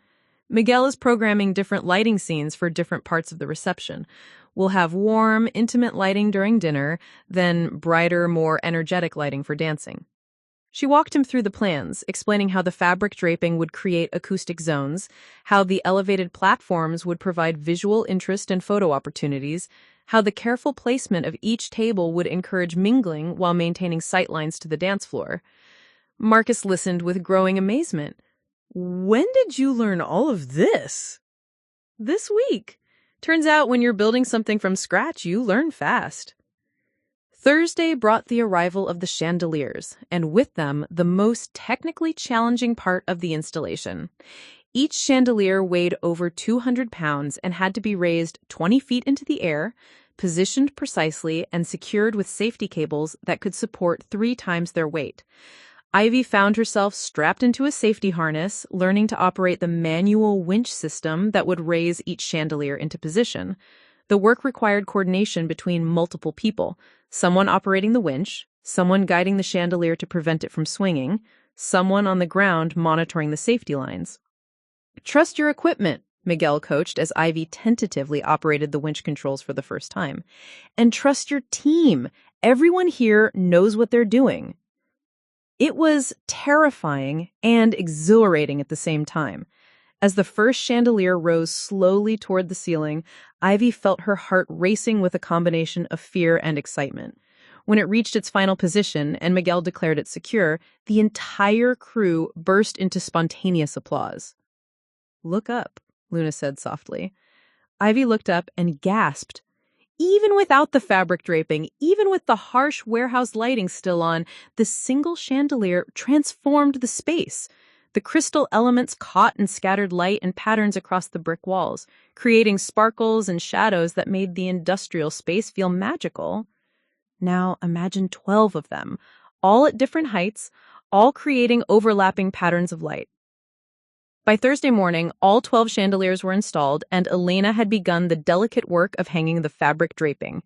Speaker 2: "Miguel is programming different lighting scenes for different parts of the reception. We'll have warm, intimate lighting during dinner, then brighter, more energetic lighting for dancing." She walked him through the plans, explaining how the fabric draping would create acoustic zones, how the elevated platforms would provide visual interest and photo opportunities, how the careful placement of each table would encourage mingling while maintaining sightlines to the dance floor. Marcus listened with growing amazement. "When did you learn all of this?" "This week.
Speaker 3: Turns out when you're building something from scratch, you learn fast. Thursday brought the arrival of the chandeliers, and with them, the most technically challenging part of the installation. Each chandelier weighed over 200 pounds and had to be raised 20 feet into the air, positioned precisely, and secured with safety cables that could support 3 times their weight. Ivy found herself strapped into a safety harness, learning to operate the manual winch system that would raise each chandelier into position. The work required coordination between multiple people, someone operating the winch, someone guiding the chandelier to prevent it from swinging, someone on the ground monitoring the safety lines. "Trust your equipment," Miguel coached as Ivy tentatively operated the winch controls for the first time. "And trust your team. Everyone here knows what they're doing." It was terrifying and exhilarating at the same time. As the first chandelier rose slowly toward the ceiling, Ivy felt her heart racing with a combination of fear and excitement. When it reached its final position and Miguel declared it secure, the entire crew burst into spontaneous applause. "Look up," Luna said softly. Ivy looked up and gasped. Even without the fabric draping, even with the harsh warehouse lighting still on, the single chandelier transformed the space. The crystal elements caught and scattered light and patterns across the brick walls, creating sparkles and shadows that made the industrial space feel magical. Now imagine 12 of them, all at different heights, all creating overlapping patterns of light. By Thursday morning, all 12 chandeliers were installed, and Elena had begun the delicate work of hanging the fabric draping.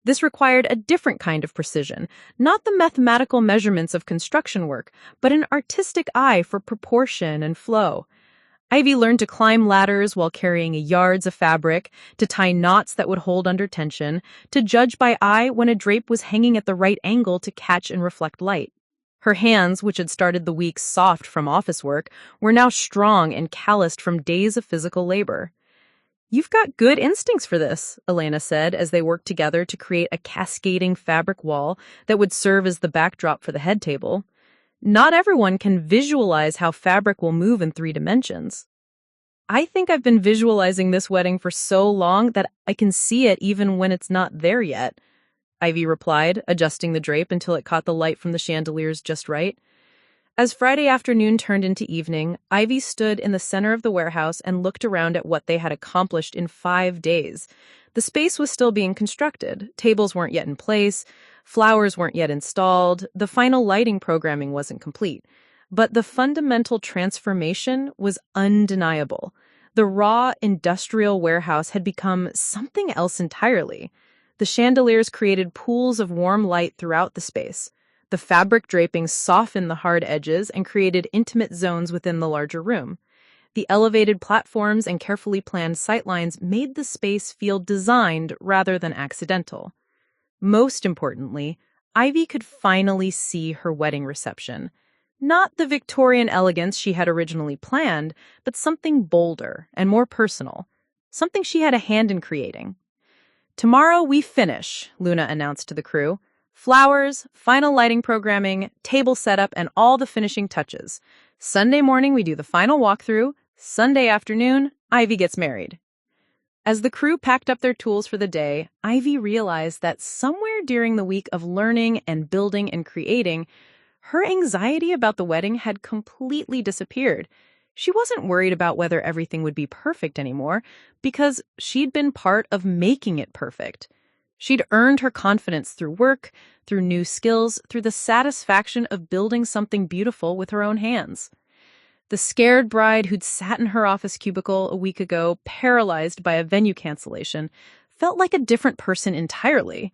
Speaker 3: This required a different kind of precision, not the mathematical measurements of construction work, but an artistic eye for proportion and flow. Ivy learned to climb ladders while carrying yards of fabric, to tie knots that would hold under tension, to judge by eye when a drape was hanging at the right angle to catch and reflect light. Her hands, which had started the week soft from office work, were now strong and calloused from days of physical labor. "You've got good instincts for this," Elena said as they worked together to create a cascading fabric wall that would serve as the backdrop for the head table. "Not everyone can visualize how fabric will move in 3 dimensions." "I think I've been visualizing this wedding for so long that I can see it even when it's not there yet," Ivy replied, adjusting the drape until it caught the light from the chandeliers just right. As Friday afternoon turned into evening, Ivy stood in the center of the warehouse and looked around at what they had accomplished in 5 days. The space was still being constructed. Tables weren't yet in place. Flowers weren't yet installed. The final lighting programming wasn't complete. But the fundamental transformation was undeniable. The raw industrial warehouse had become something else entirely. The chandeliers created pools of warm light throughout the space. The fabric draping softened the hard edges and created intimate zones within the larger room. The elevated platforms and carefully planned sightlines made the space feel designed rather than accidental. Most importantly, Ivy could finally see her wedding reception. Not the Victorian elegance she had originally planned, but something bolder and more personal. Something she had a hand in creating. "Tomorrow we finish," Luna announced to the crew. "Flowers, final lighting programming, table setup, and all the finishing touches. Sunday morning we do the final walkthrough. Sunday afternoon, Ivy gets married." As the crew packed up their tools for the day, Ivy realized that somewhere during the week of learning and building and creating, her anxiety about the wedding had completely disappeared. She wasn't worried about whether everything would be perfect anymore, because she'd been part of making it perfect. She'd earned her confidence through work, through new skills, through the satisfaction of building something beautiful with her own hands. The scared bride who'd sat in her office cubicle a week ago, paralyzed by a venue cancellation, felt like a different person entirely.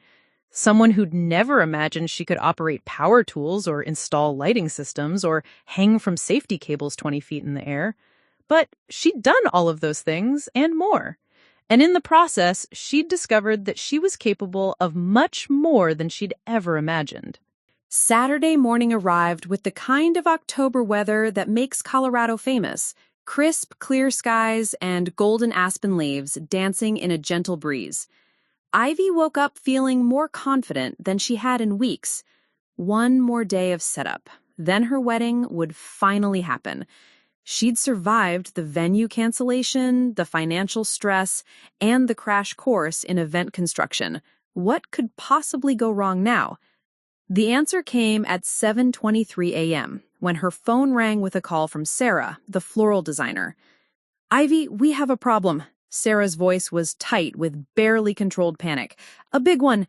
Speaker 3: Someone who'd never imagined she could operate power tools or install lighting systems or hang from safety cables 20 feet in the air. But she'd done all of those things and more. And in the process, she'd discovered that she was capable of much more than she'd ever imagined.
Speaker 1: Saturday morning arrived with the kind of October weather that makes Colorado famous. Crisp, clear skies and golden aspen leaves dancing in a gentle breeze. Ivy woke up feeling more confident than she had in weeks. One more day of setup. Then her wedding would finally happen. She'd survived the venue cancellation, the financial stress, and the crash course in event construction. What could possibly go wrong now? The answer came at 7:23 a.m. when her phone rang with a call from Sarah, the floral designer. "Ivy, we have a problem." Sarah's voice was tight with barely controlled panic. "A big one."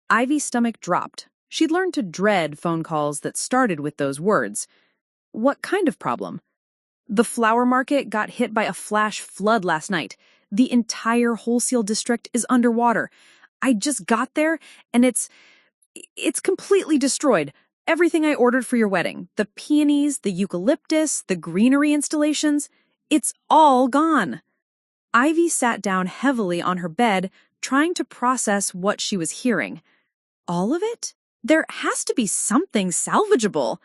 Speaker 1: Ivy's stomach dropped. She'd learned to dread phone calls that started with those words. What kind of problem? "The flower market got hit by a flash flood last night. The entire wholesale district is underwater. I just got there, and it's completely destroyed. Everything I ordered for your wedding, the peonies, the eucalyptus, the greenery installations, it's all gone." Ivy sat down heavily on her bed, trying to process what she was hearing. All of it? There has to be something salvageable.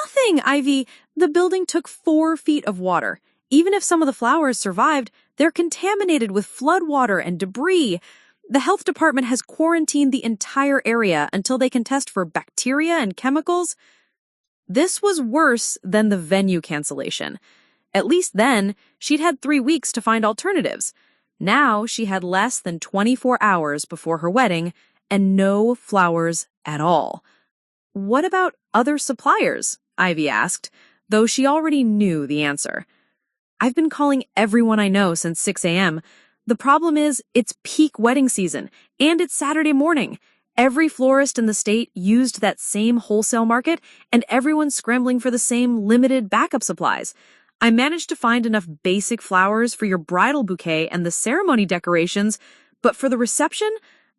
Speaker 1: "Nothing, Ivy. The building took 4 feet of water. Even if some of the flowers survived, they're contaminated with floodwater and debris. The health department has quarantined the entire area until they can test for bacteria and chemicals." This was worse than the venue cancellation. At least then, she'd had 3 weeks to find alternatives. Now she had less than 24 hours before her wedding and no flowers at all. "What about other suppliers?" Ivy asked, though she already knew the answer. "I've been calling everyone I know since 6 a.m. The problem is, it's peak wedding season, and it's Saturday morning. Every florist in the state used that same wholesale market, and everyone's scrambling for the same limited backup supplies. I managed to find enough basic flowers for your bridal bouquet and the ceremony decorations, but for the reception,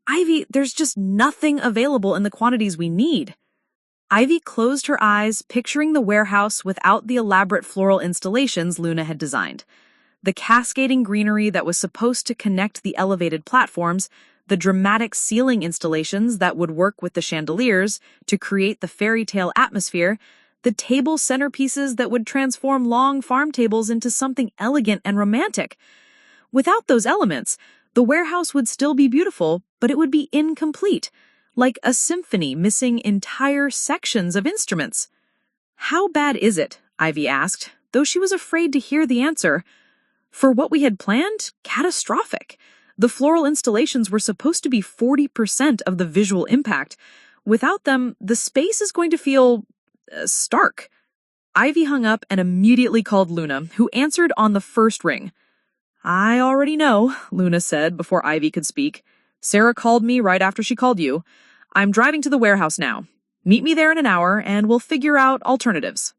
Speaker 1: Ivy, there's just nothing available in the quantities we need." Ivy closed her eyes, picturing the warehouse without the elaborate floral installations Luna had designed. The cascading greenery that was supposed to connect the elevated platforms, the dramatic ceiling installations that would work with the chandeliers to create the fairy tale atmosphere, the table centerpieces that would transform long farm tables into something elegant and romantic. Without those elements, the warehouse would still be beautiful, but it would be incomplete, like a symphony missing entire sections of instruments. "How bad is it?" Ivy asked, though she was afraid to hear the answer. For what we had planned, catastrophic. The floral installations were supposed to be 40% of the visual impact. Without them, the space is going to feel stark. Ivy hung up and immediately called Luna, who answered on the first ring. "I already know," Luna said before Ivy could speak. "Sarah called me right after she called you. I'm driving to the warehouse now. Meet me there in an hour, and we'll figure out alternatives."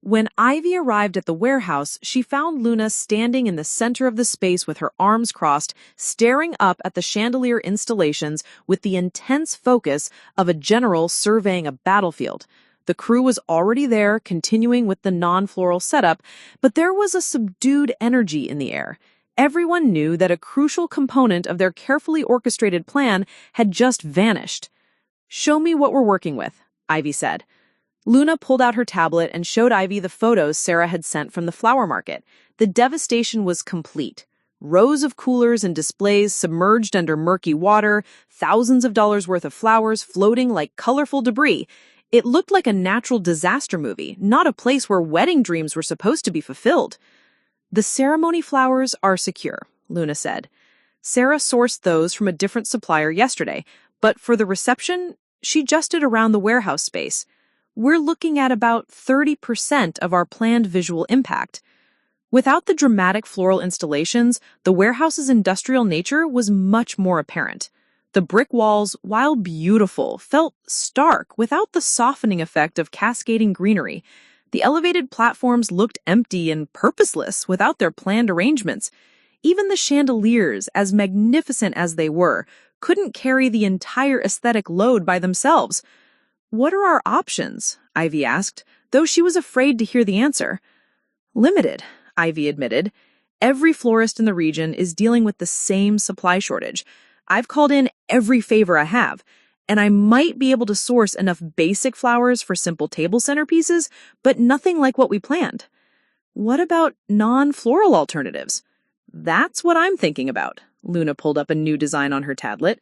Speaker 1: When Ivy arrived at the warehouse, she found Luna standing in the center of the space with her arms crossed, staring up at the chandelier installations with the intense focus of a general surveying a battlefield. The crew was already there, continuing with the non-floral setup, but there was a subdued energy in the air. Everyone knew that a crucial component of their carefully orchestrated plan had just vanished. "Show me what we're working with," Ivy said. Luna pulled out her tablet and showed Ivy the photos Sarah had sent from the flower market. The devastation was complete. Rows of coolers and displays submerged under murky water, thousands of dollars worth of flowers floating like colorful debris. It looked like a natural disaster movie, not a place where wedding dreams were supposed to be fulfilled. "The ceremony flowers are secure," Luna said. "Sarah sourced those from a different supplier yesterday, but for the reception, she adjusted around the warehouse space. We're looking at about 30% of our planned visual impact. Without the dramatic floral installations, the warehouse's industrial nature was much more apparent. The brick walls, while beautiful, felt stark without the softening effect of cascading greenery. The elevated platforms looked empty and purposeless without their planned arrangements. Even the chandeliers, as magnificent as they were, couldn't carry the entire aesthetic load by themselves. "What are our options?" Ivy asked, though she was afraid to hear the answer. "Limited," Ivy admitted. "Every florist in the region is dealing with the same supply shortage. I've called in every favor I have, and I might be able to source enough basic flowers for simple table centerpieces, but nothing like what we planned." "What about non-floral alternatives?" "That's what I'm thinking about." Luna pulled up a new design on her tablet.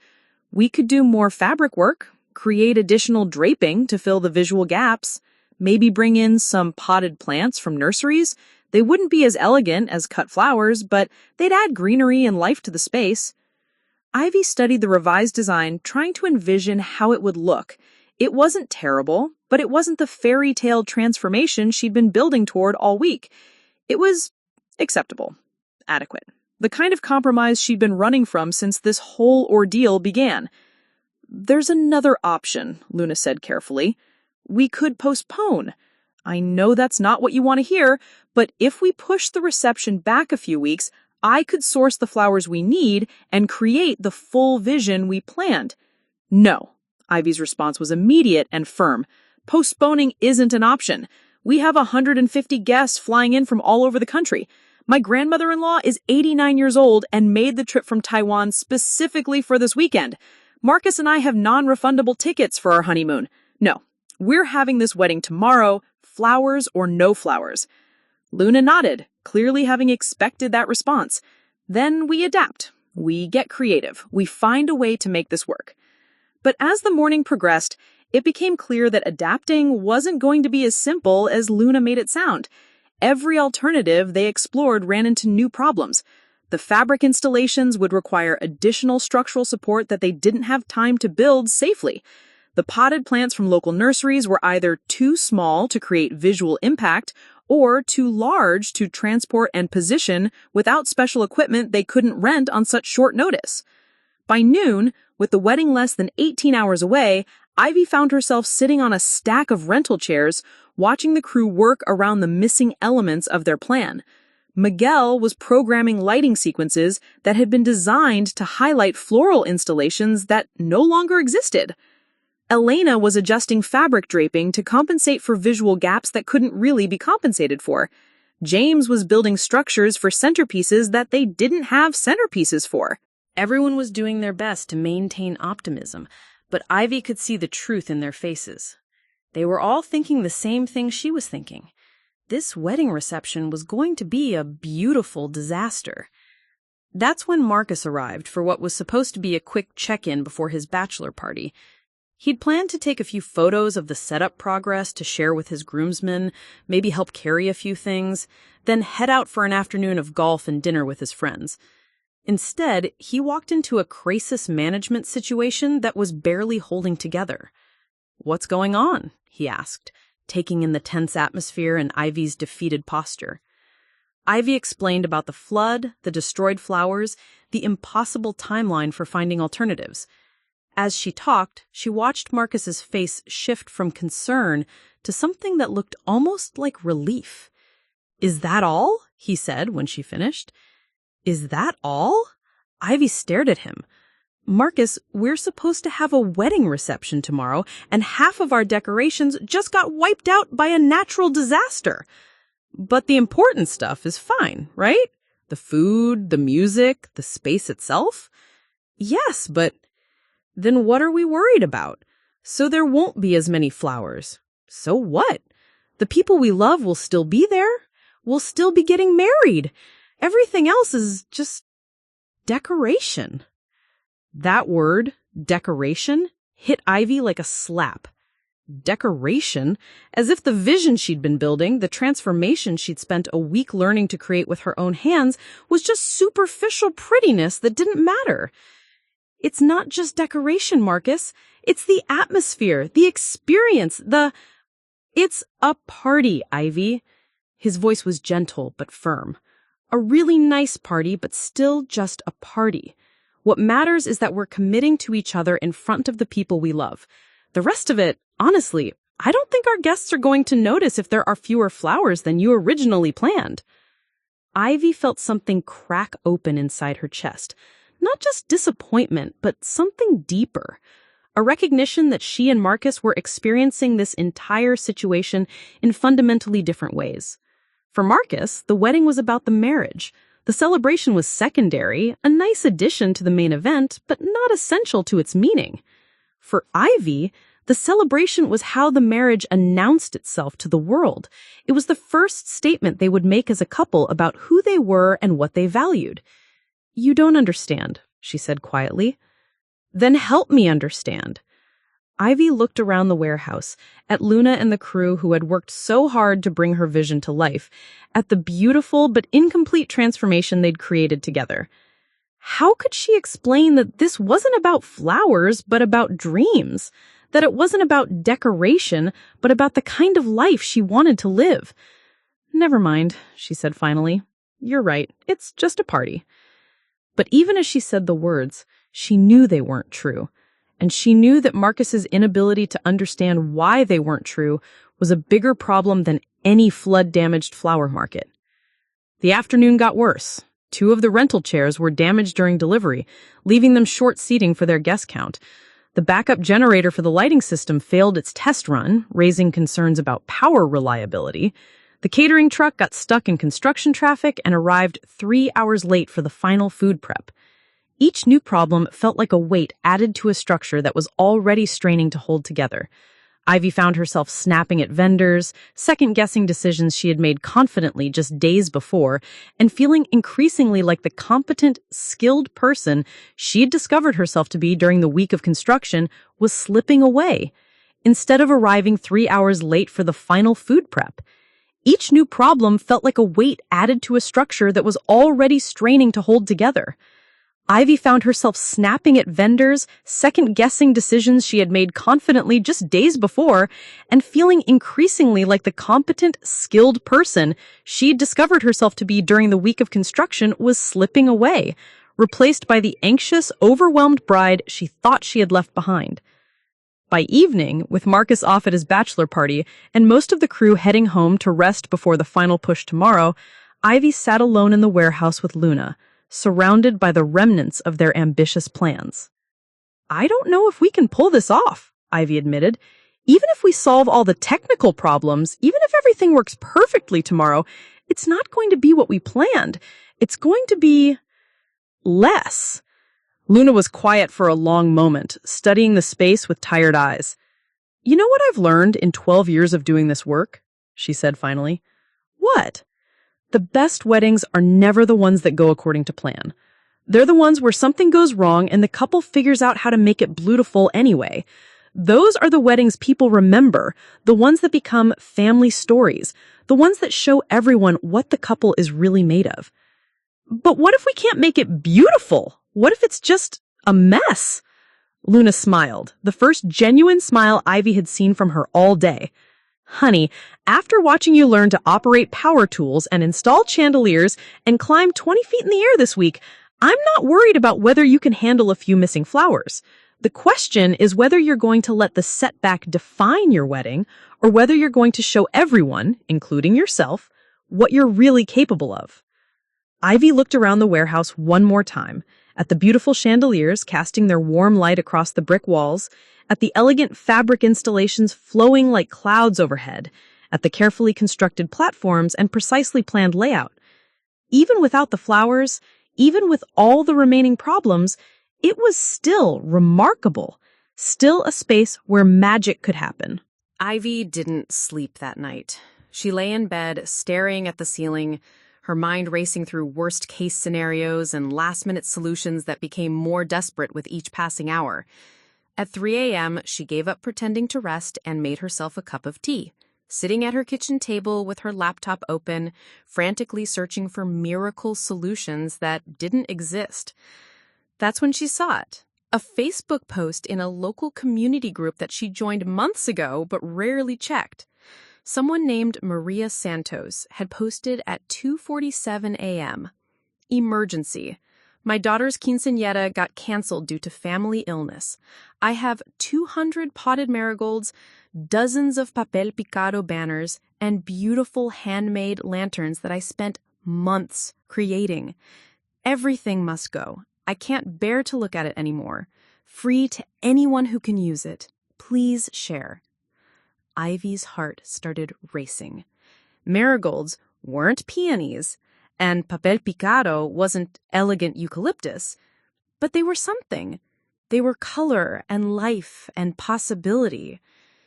Speaker 1: "We could do more fabric work, create additional draping to fill the visual gaps,
Speaker 2: Maybe bring in some potted plants from nurseries. They wouldn't be as elegant as cut flowers, but they'd add greenery and life to the space. Ivy studied the revised design, trying to envision how it would look. It wasn't terrible, but it wasn't the fairy tale transformation she'd been building toward all week. It was acceptable, adequate, the kind of compromise she'd been running from since this whole ordeal began. "There's another option," Luna said carefully. "We could postpone. I know that's not what you want to hear, but if we push the reception back a few weeks, I could source the flowers we need and create the full vision we planned." "No." Ivy's response was immediate and firm. "Postponing isn't an option. We have 150 guests flying in from all over the country. My grandmother-in-law is 89 years old and made the trip from Taiwan specifically for this weekend. Marcus and I have non-refundable tickets for our honeymoon. No, we're having this wedding tomorrow, flowers or no flowers." Luna nodded, clearly having expected that response. "Then we adapt. We get creative. We find a way to make this work." But as the morning progressed, it became clear that adapting wasn't going to be as simple as Luna made it sound. Every alternative they explored ran into new problems. The fabric installations would require additional structural support that they didn't have time to build safely. The potted plants from local nurseries were either too small to create visual impact or too large to transport and position without special equipment they couldn't rent on such short notice. By noon, with the wedding less than 18 hours away, Ivy found herself sitting on a stack of rental chairs, watching the crew work around the missing elements of their plan. Miguel was programming lighting sequences that had been designed to highlight floral installations that no longer existed. Elena was adjusting fabric draping to compensate for visual gaps that couldn't really be compensated for. James was building structures for centerpieces that they didn't have centerpieces for.
Speaker 1: Everyone was doing their best to maintain optimism, but Ivy could see the truth in their faces. They were all thinking the same thing she was thinking. This wedding reception was going to be a beautiful disaster. That's when Marcus arrived for what was supposed to be a quick check-in before his bachelor party. He'd planned to take a few photos of the setup progress to share with his groomsmen, maybe help carry a few things, then head out for an afternoon of golf and dinner with his friends. Instead, he walked into a crisis management situation that was barely holding together. "What's going on?" he asked, taking in the tense atmosphere and Ivy's defeated posture. Ivy explained about the flood, the destroyed flowers, the impossible timeline for finding alternatives. As she talked, she watched Marcus's face shift from concern to something that looked almost like relief. "Is that all?" he said when she finished. "Is that all?" Ivy stared at him. "Marcus, we're supposed to have a wedding reception tomorrow, and half of our decorations just got wiped out by a natural disaster. But the important stuff is fine, right? The food, the music, the space itself?" "Yes, but..." "Then what are we worried about? So there won't be as many flowers. So what? The people we love will still be there. We'll still be getting married. Everything else is just decoration." That word, decoration, hit Ivy like a slap. Decoration? As if the vision she'd been building, the transformation she'd spent a week learning to create with her own hands, was just superficial prettiness that didn't matter. "It's not just decoration, Marcus. It's the atmosphere, the experience, It's a party, Ivy." His voice was gentle but firm. "A really nice party, but still just a party. What matters is that we're committing to each other in front of the people we love. The rest of it, honestly, I don't think our guests are going to notice if there are fewer flowers than you originally planned." Ivy felt something crack open inside her chest. Not just disappointment, but something deeper. A recognition that she and Marcus were experiencing this entire situation in fundamentally different ways. For Marcus, the wedding was about the marriage. The celebration was secondary, a nice addition to the main event, but not essential to its meaning. For Ivy, the celebration was how the marriage announced itself to the world. It was the first statement they would make as a couple about who they were and what they valued. "You don't understand," she said quietly. "Then help me understand."
Speaker 2: Ivy looked around the warehouse, at Luna and the crew who had worked so hard to bring her vision to life, at the beautiful but incomplete transformation they'd created together. How could she explain that this wasn't about flowers, but about dreams? That it wasn't about decoration, but about the kind of life she wanted to live? "Never mind," she said finally. "You're right, it's just a party." But even as she said the words, she knew they weren't true. And she knew that Marcus's inability to understand why they weren't true was a bigger problem than any flood-damaged flower market. The afternoon got worse. 2 of the rental chairs were damaged during delivery, leaving them short seating for their guest count. The backup generator for the lighting system failed its test run, raising concerns about power reliability. The catering truck got stuck in construction traffic and arrived 3 hours late for the final food prep. Each new problem felt like a weight added to a structure that was already straining to hold together. Ivy found herself snapping at vendors, second-guessing decisions she had made confidently just days before, and feeling increasingly like the competent, skilled person she'd discovered herself to be during the week of construction was slipping away. Instead of arriving 3 hours late for the final food prep, each new problem felt like a weight added to a structure that was already straining to hold together. Ivy found herself snapping at vendors, second-guessing decisions she had made confidently just days before, and feeling increasingly like the competent, skilled person she'd discovered herself to be during the week of construction was slipping away, replaced by the anxious, overwhelmed bride she thought she had left behind. By evening, with Marcus off at his bachelor party and most of the crew heading home to rest before the final push tomorrow, Ivy sat alone in the warehouse with Luna, surrounded by the remnants of their ambitious plans. "I don't know if we can pull this off," Ivy admitted. "Even if we solve all the technical problems, even if everything works perfectly tomorrow, it's not going to be what we planned. It's going to be less." Luna was quiet for a long moment, studying the space with tired eyes. "You know what I've learned in 12 years of doing this work?" she said finally. "What?" "The best weddings are never the ones that go according to plan. They're the ones where something goes wrong and the couple figures out how to make it beautiful anyway. Those are the weddings people remember, the ones that become family stories, the ones that show everyone what the couple is really made of." "But what if we can't make it beautiful? What if it's just a mess?" Luna smiled, the first genuine smile Ivy had seen from her all day. "Honey, after watching you learn to operate power tools and install chandeliers and climb 20 feet in the air this week, I'm not worried about whether you can handle a few missing flowers. The question is whether you're going to let the setback define your wedding or whether you're going to show everyone, including yourself, what you're really capable of." Ivy looked around the warehouse one more time, at the beautiful chandeliers casting their warm light across the brick walls, at the elegant fabric installations flowing like clouds overhead, at the carefully constructed platforms and precisely planned layout. Even without the flowers, even with all the remaining problems, it was still remarkable, still a space where magic could happen.
Speaker 1: Ivy didn't sleep that night. She lay in bed, staring at the ceiling, her mind racing through worst-case scenarios and last-minute solutions that became more desperate with each passing hour. At 3 a.m., she gave up pretending to rest and made herself a cup of tea, sitting at her kitchen table with her laptop open, frantically searching for miracle solutions that didn't exist. That's when she saw it. A Facebook post in a local community group that she joined months ago but rarely checked. Someone named Maria Santos had posted at 2:47 a.m. "Emergency. My daughter's quinceañera got canceled due to family illness. I have 200 potted marigolds, dozens of papel picado banners, and beautiful handmade lanterns that I spent months creating. Everything must go. I can't bear to look at it anymore. Free to anyone who can use it. Please share." Ivy's heart started racing. Marigolds weren't peonies, and papel picado wasn't elegant eucalyptus, but they were something. They were color and life and possibility.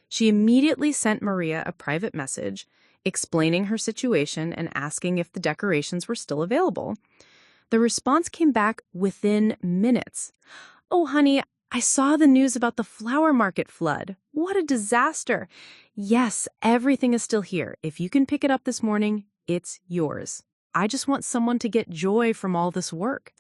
Speaker 1: She immediately sent Maria a private message, explaining her situation and asking if the decorations were still available. The response came back within minutes. "Oh, honey,
Speaker 3: I saw the news about the flower market flood. What a disaster. Yes, everything is still here. If you can pick it up this morning, it's yours. I just want someone to get joy from all this work.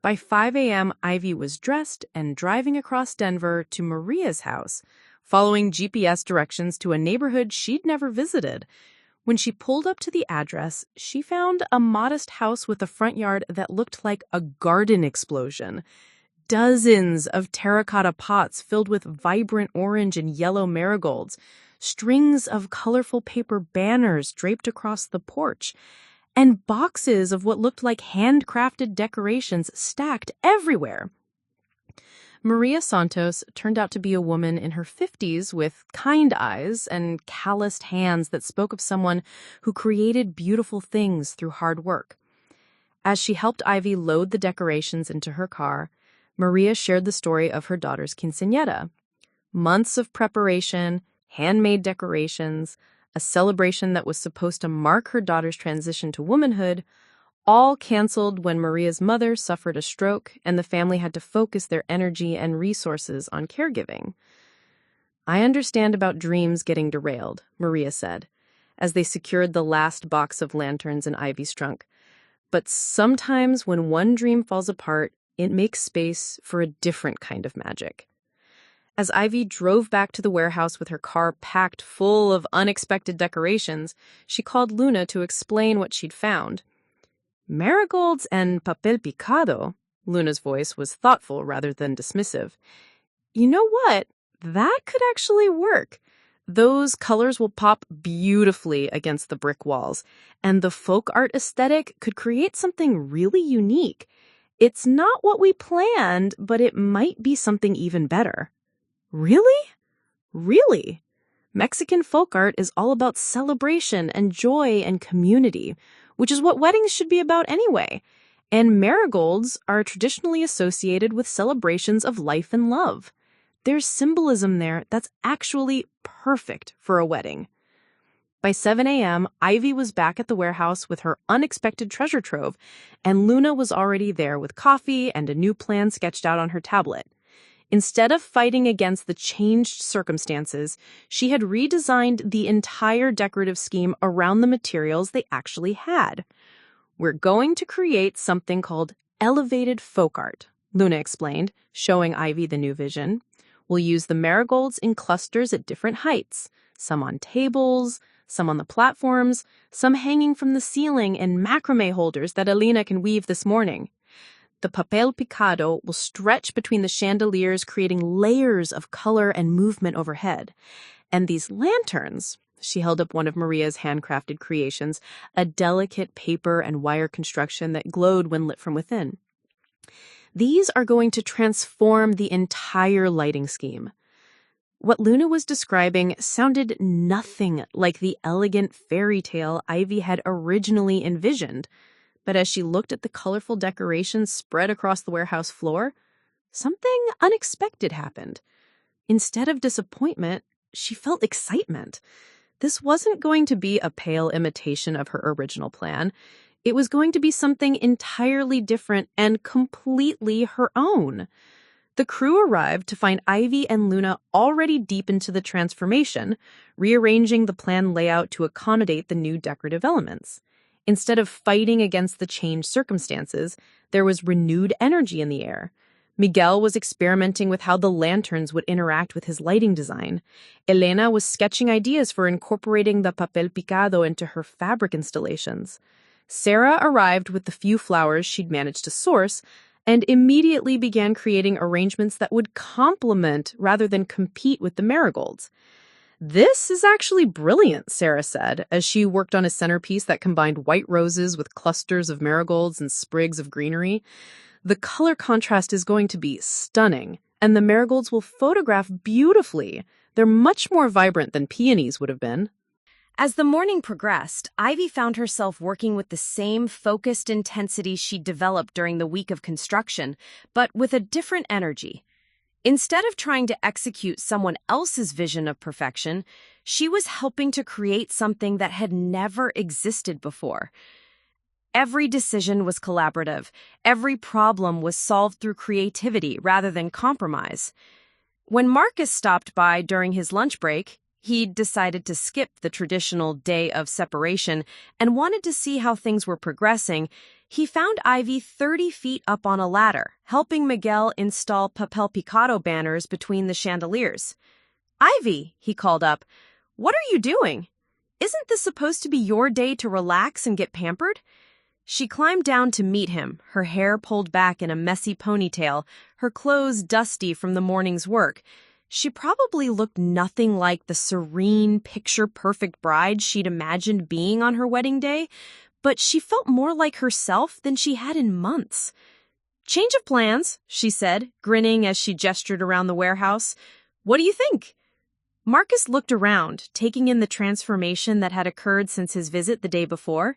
Speaker 3: By 5 a.m., Ivy was dressed and driving across Denver to Maria's house, following GPS directions to a neighborhood she'd never visited. When she pulled up to the address, she found a modest house with a front yard that looked like a garden explosion. Dozens of terracotta pots filled with vibrant orange and yellow marigolds, strings of colorful paper banners draped across the porch, and boxes of what looked like handcrafted decorations stacked everywhere. Maria Santos turned out to be a woman in her 50s with kind eyes and calloused hands that spoke of someone who created beautiful things through hard work. As she helped Ivy load the decorations into her car, Maria shared the story of her daughter's quinceañera. Months of preparation, handmade decorations, a celebration that was supposed to mark her daughter's transition to womanhood, all canceled when Maria's mother suffered a stroke and the family had to focus their energy and resources on caregiving. I understand about dreams getting derailed, Maria said, as they secured the last box of lanterns in Ivy's trunk. But sometimes when one dream falls apart, it makes space for a different kind of magic. As Ivy drove back to the warehouse with her car packed full of unexpected decorations, she called Luna to explain what she'd found. Marigolds and papel picado, Luna's voice was thoughtful rather than dismissive. You know what? That could actually work. Those colors will pop beautifully against the brick walls, and the folk art aesthetic could create something really unique. It's not what we planned, but it might be something even better. Really? Really? Mexican folk art is all about celebration and joy and community, which is what weddings should be about anyway. And marigolds are traditionally associated with celebrations of life and love. There's symbolism there that's actually perfect for a wedding. By 7 a.m., Ivy was back at the warehouse with her unexpected treasure trove, and Luna was already there with coffee and a new plan sketched out on her tablet. Instead of fighting against the changed circumstances, she had redesigned the entire decorative scheme around the materials they actually had. We're going to create something called elevated folk art, Luna explained, showing Ivy the new vision. We'll use the marigolds in clusters at different heights, some on tables, some on the platforms, some hanging from the ceiling in macrame holders that Alina can weave this morning. The papel picado will stretch between the chandeliers, creating layers of color and movement overhead. And these lanterns, she held up one of Maria's handcrafted creations, a delicate paper and wire construction that glowed when lit from within. These are going to transform the entire lighting scheme. What Luna was describing sounded nothing like the elegant fairy tale Ivy had originally envisioned. But as she looked at the colorful decorations spread across the warehouse floor, something unexpected happened. Instead of disappointment, she felt excitement. This wasn't going to be a pale imitation of her original plan. It was going to be something entirely different and completely her own. The crew arrived to find Ivy and Luna already deep into the transformation, rearranging the plan layout to accommodate the new decorative elements. Instead of fighting against the changed circumstances, there was renewed energy in the air. Miguel was experimenting with how the lanterns would interact with his lighting design. Elena was sketching ideas for incorporating the papel picado into her fabric installations. Sarah arrived with the few flowers she'd managed to source and immediately began creating arrangements that would complement rather than compete with the marigolds. This is actually brilliant, Sarah said, as she worked on a centerpiece that combined white roses with clusters of marigolds and sprigs of greenery. The color contrast is going to be stunning, and the marigolds will photograph beautifully. They're much more vibrant than peonies would have been.
Speaker 1: As the morning progressed, Ivy found herself working with the same focused intensity she'd developed during the week of construction, but with a different energy. Instead of trying to execute someone else's vision of perfection, she was helping to create something that had never existed before. Every decision was collaborative. Every problem was solved through creativity rather than compromise. When Marcus stopped by during his lunch break, he decided to skip the traditional day of separation and wanted to see how things were progressing. He found Ivy 30 feet up on a ladder, helping Miguel install papel picado banners between the chandeliers. "Ivy," he called up, "what are you doing? Isn't this supposed to be your day to relax and get pampered?" She climbed down to meet him, her hair pulled back in a messy ponytail, her clothes dusty from the morning's work. She probably looked nothing like the serene, picture-perfect bride she'd imagined being on her wedding day, but she felt more like herself than she had in months. "Change of plans," she said, grinning as she gestured around the warehouse. "What do you think?" Marcus looked around, taking in the transformation that had occurred since his visit the day before.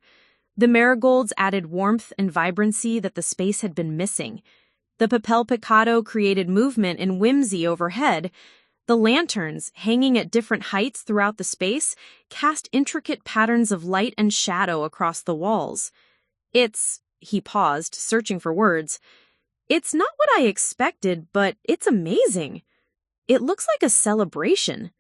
Speaker 1: The marigolds added warmth and vibrancy that the space had been missing. The papel picado created movement and whimsy overhead. The lanterns, hanging at different heights throughout the space, cast intricate patterns of light and shadow across the walls. He paused, searching for words. "It's not what I expected, but it's amazing. It looks like a celebration."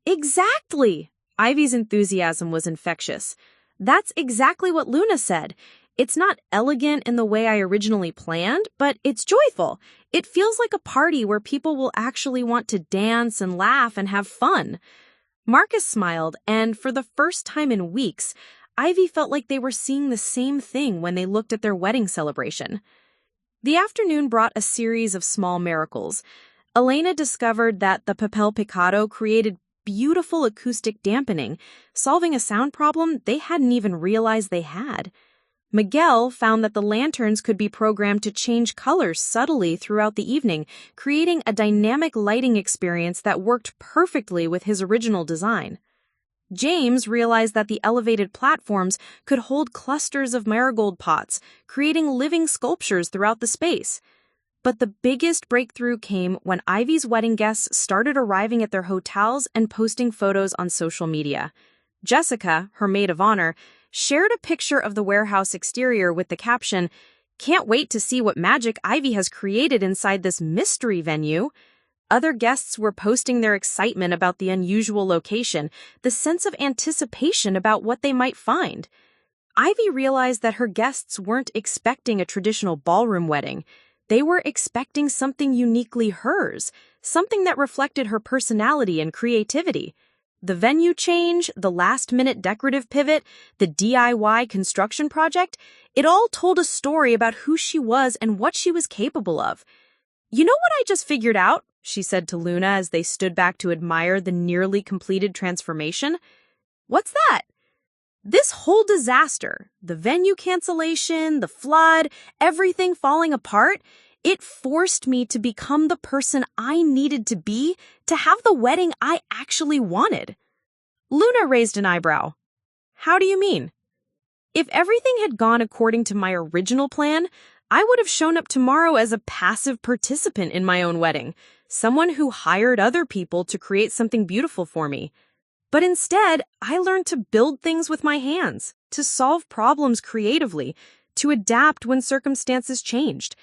Speaker 1: "Exactly!" Ivy's enthusiasm was infectious. "That's exactly what Luna said. It's not elegant in the way I originally planned, but it's joyful. It feels like a party where people will actually want to dance and laugh and have fun." Marcus smiled, and for the first time in weeks, Ivy felt like they were seeing the same thing when they looked at their wedding celebration. The afternoon brought a series of small miracles. Elena discovered that the papel picado created beautiful acoustic dampening, solving a sound problem they hadn't even realized they had. Miguel found that the lanterns could be programmed to change colors subtly throughout the evening, creating a dynamic lighting experience that worked perfectly with his original design. James realized that the elevated platforms could hold clusters of marigold pots, creating living sculptures throughout the space. But the biggest breakthrough came when Ivy's wedding guests started arriving at their hotels and posting photos on social media. Jessica, her maid of honor, shared a picture of the warehouse exterior with the caption, "Can't wait to see what magic Ivy has created inside this mystery venue." Other guests were posting their excitement about the unusual location, the sense of anticipation about what they might find. Ivy realized that her guests weren't expecting a traditional ballroom wedding. They were expecting something uniquely hers, something that reflected her personality and creativity. The venue change, the last-minute decorative pivot, the DIY construction project, it all told a story about who she was and what she was capable of. "You know what I just figured out?" she said to Luna as they stood back to admire the nearly completed transformation. "What's that?" "This whole disaster, the venue cancellation, the flood, everything falling apart, it forced me to become the person I needed to be to have the wedding I actually wanted." Luna raised an eyebrow. "How do you mean?" "If everything had gone according to my original plan, I would have shown up tomorrow as a passive participant in my own wedding, someone who hired other people to create something beautiful for me. But instead, I learned to build things with my hands, to solve problems creatively, to adapt when circumstances changed.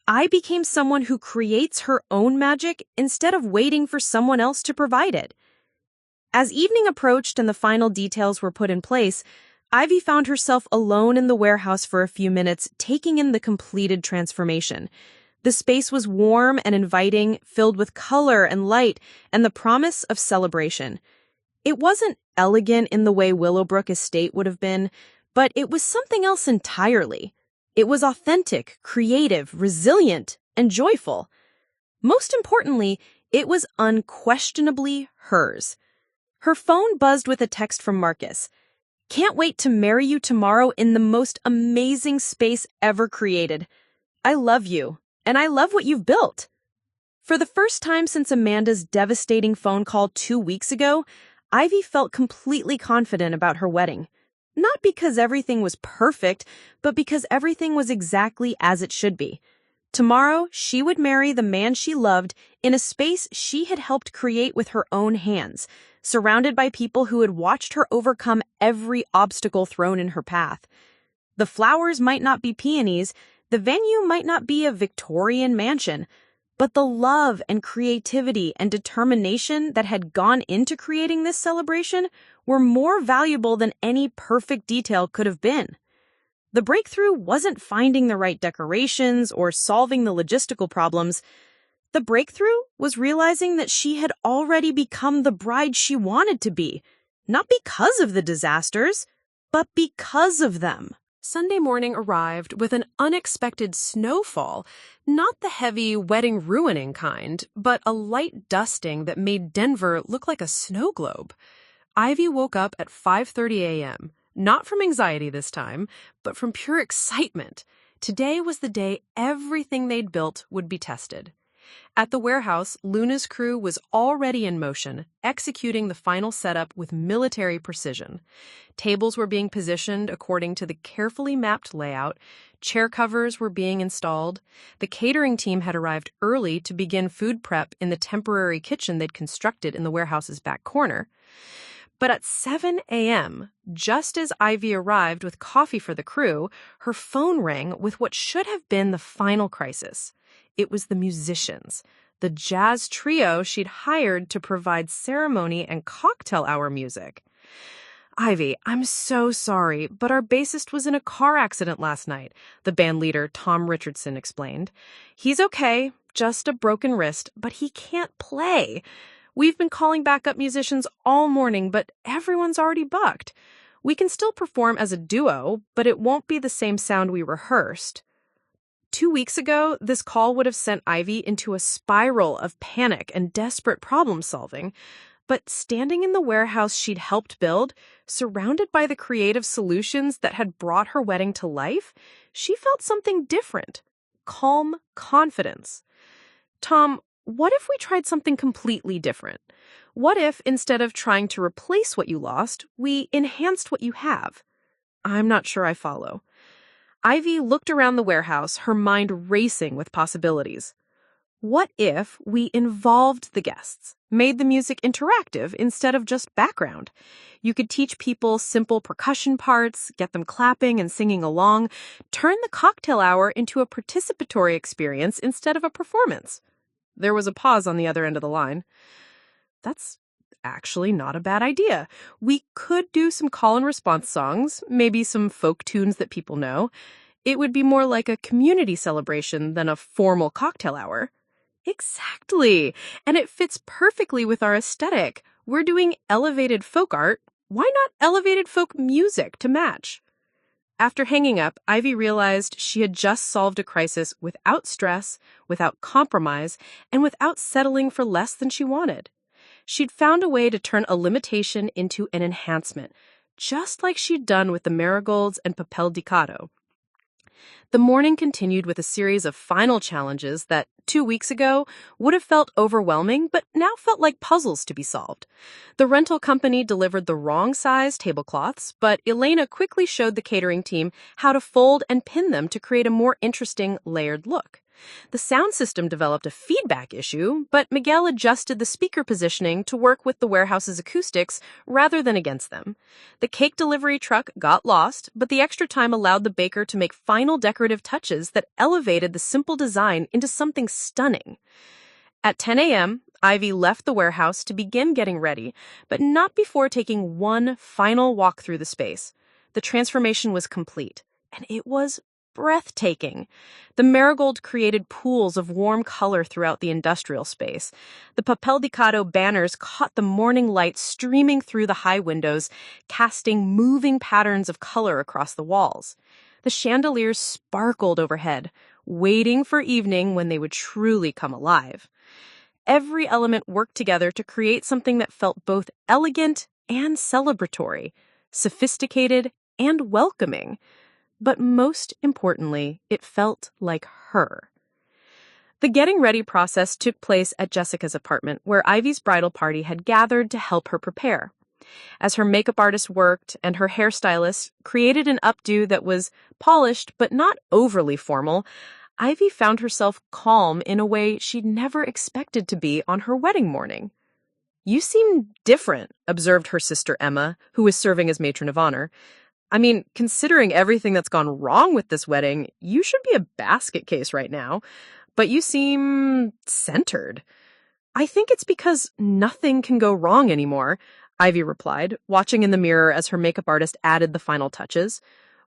Speaker 1: I became someone who creates her own magic instead of waiting for someone else to provide it." As evening approached and the final details were put in place, Ivy found herself alone in the warehouse for a few minutes, taking in the completed transformation. The space was warm and inviting, filled with color and light and the promise of celebration. It wasn't elegant in the way Willowbrook Estate would have been, but it was something else entirely. It was authentic, creative, resilient, and joyful. Most importantly, it was unquestionably hers. Her phone buzzed with a text from Marcus. "Can't wait to marry you tomorrow in the most amazing space ever created. I love you, and I love what you've built." For the first time since Amanda's devastating phone call 2 weeks ago, Ivy felt completely confident about her wedding. Not because everything was perfect, but because everything was exactly as it should be. Tomorrow, she would marry the man she loved in a space she had helped create with her own hands, surrounded by people who had watched her overcome every obstacle thrown in her path.
Speaker 2: The flowers might not be peonies, the venue might not be a Victorian mansion, but the love and creativity and determination that had gone into creating this celebration were more valuable than any perfect detail could have been. The breakthrough wasn't finding the right decorations or solving the logistical problems. The breakthrough was realizing that she had already become the bride she wanted to be, not because of the disasters, but because of them.
Speaker 1: Sunday morning arrived with an unexpected snowfall, not the heavy, wedding-ruining kind, but a light dusting that made Denver look like a snow globe. Ivy woke up at 5:30 a.m., not from anxiety this time, but from pure excitement. Today was the day everything they'd built would be tested. At the warehouse, Luna's crew was already in motion, executing the final setup with military precision. Tables were being positioned according to the carefully mapped layout, chair covers were being installed, the catering team had arrived early to begin food prep in the temporary kitchen they'd constructed in the warehouse's back corner. But at 7 a.m., just as Ivy arrived with coffee for the crew, her phone rang with what should have been the final crisis. It was the musicians, the jazz trio she'd hired to provide ceremony and cocktail hour music. "Ivy, I'm so sorry, but our bassist was in a car accident last night," the band leader, Tom Richardson, explained. "He's okay, just a broken wrist, but he can't play. We've been calling backup musicians all morning, but everyone's already booked. We can still perform as a duo, but it won't be the same sound we rehearsed." 2 weeks ago, this call would have sent Ivy into a spiral of panic and desperate problem-solving. But standing in the warehouse she'd helped build, surrounded by the creative solutions that had brought her wedding to life, she felt something different. Calm confidence. "Tom, what if we tried something completely different? What if, instead of trying to replace what you lost, we enhanced what you have?" "I'm not sure I follow." Ivy looked around the warehouse, her mind racing with possibilities. "What if we involved the guests, made the music interactive instead of just background? You could teach people simple percussion parts, get them clapping and singing along, turn the cocktail hour into a participatory experience instead of a performance." There was a pause on the other end of the line. "That's actually not a bad idea. We could do some call and response songs, maybe some folk tunes that people know. It would be more like a community celebration than a formal cocktail hour." "Exactly. And it fits perfectly with our aesthetic. We're doing elevated folk art. Why not elevated folk music to match?" After hanging up, Ivy realized she had just solved a crisis without stress, without compromise, and without settling for less than she wanted. She'd found a way to turn a limitation into an enhancement, just like she'd done with the marigolds and papel dicado. The morning continued with a series of final challenges that, 2 weeks ago, would have felt overwhelming, but now felt like puzzles to be solved. The rental company delivered the wrong size tablecloths, but Elena quickly showed the catering team how to fold and pin them to create a more interesting, layered look. The sound system developed a feedback issue, but Miguel adjusted the speaker positioning to work with the warehouse's acoustics rather than against them. The cake delivery truck got lost, but the extra time allowed the baker to make final decorative touches that elevated the simple design into something stunning. At 10 a.m., Ivy left the warehouse to begin getting ready, but not before taking one final walk through the space. The transformation was complete, and it was breathtaking. The marigold created pools of warm color throughout the industrial space. The papel dicado banners caught the morning light streaming through the high windows, casting moving patterns of color across the walls. The chandeliers sparkled overhead, waiting for evening when they would truly come alive. Every element worked together to create something that felt both elegant and celebratory, sophisticated and welcoming. But most importantly, it felt like her. The getting ready process took place at Jessica's apartment, where Ivy's bridal party had gathered to help her prepare. As her makeup artist worked and her hairstylist created an updo that was polished but not overly formal, Ivy found herself calm in a way she'd never expected to be on her wedding morning. "You seem different," observed her sister Emma, who was serving as matron of honor.
Speaker 3: I mean, considering everything that's gone wrong with this wedding, you should be a basket case right now, but you seem centered. I think it's because nothing can go wrong anymore, Ivy replied, watching in the mirror as her makeup artist added the final touches.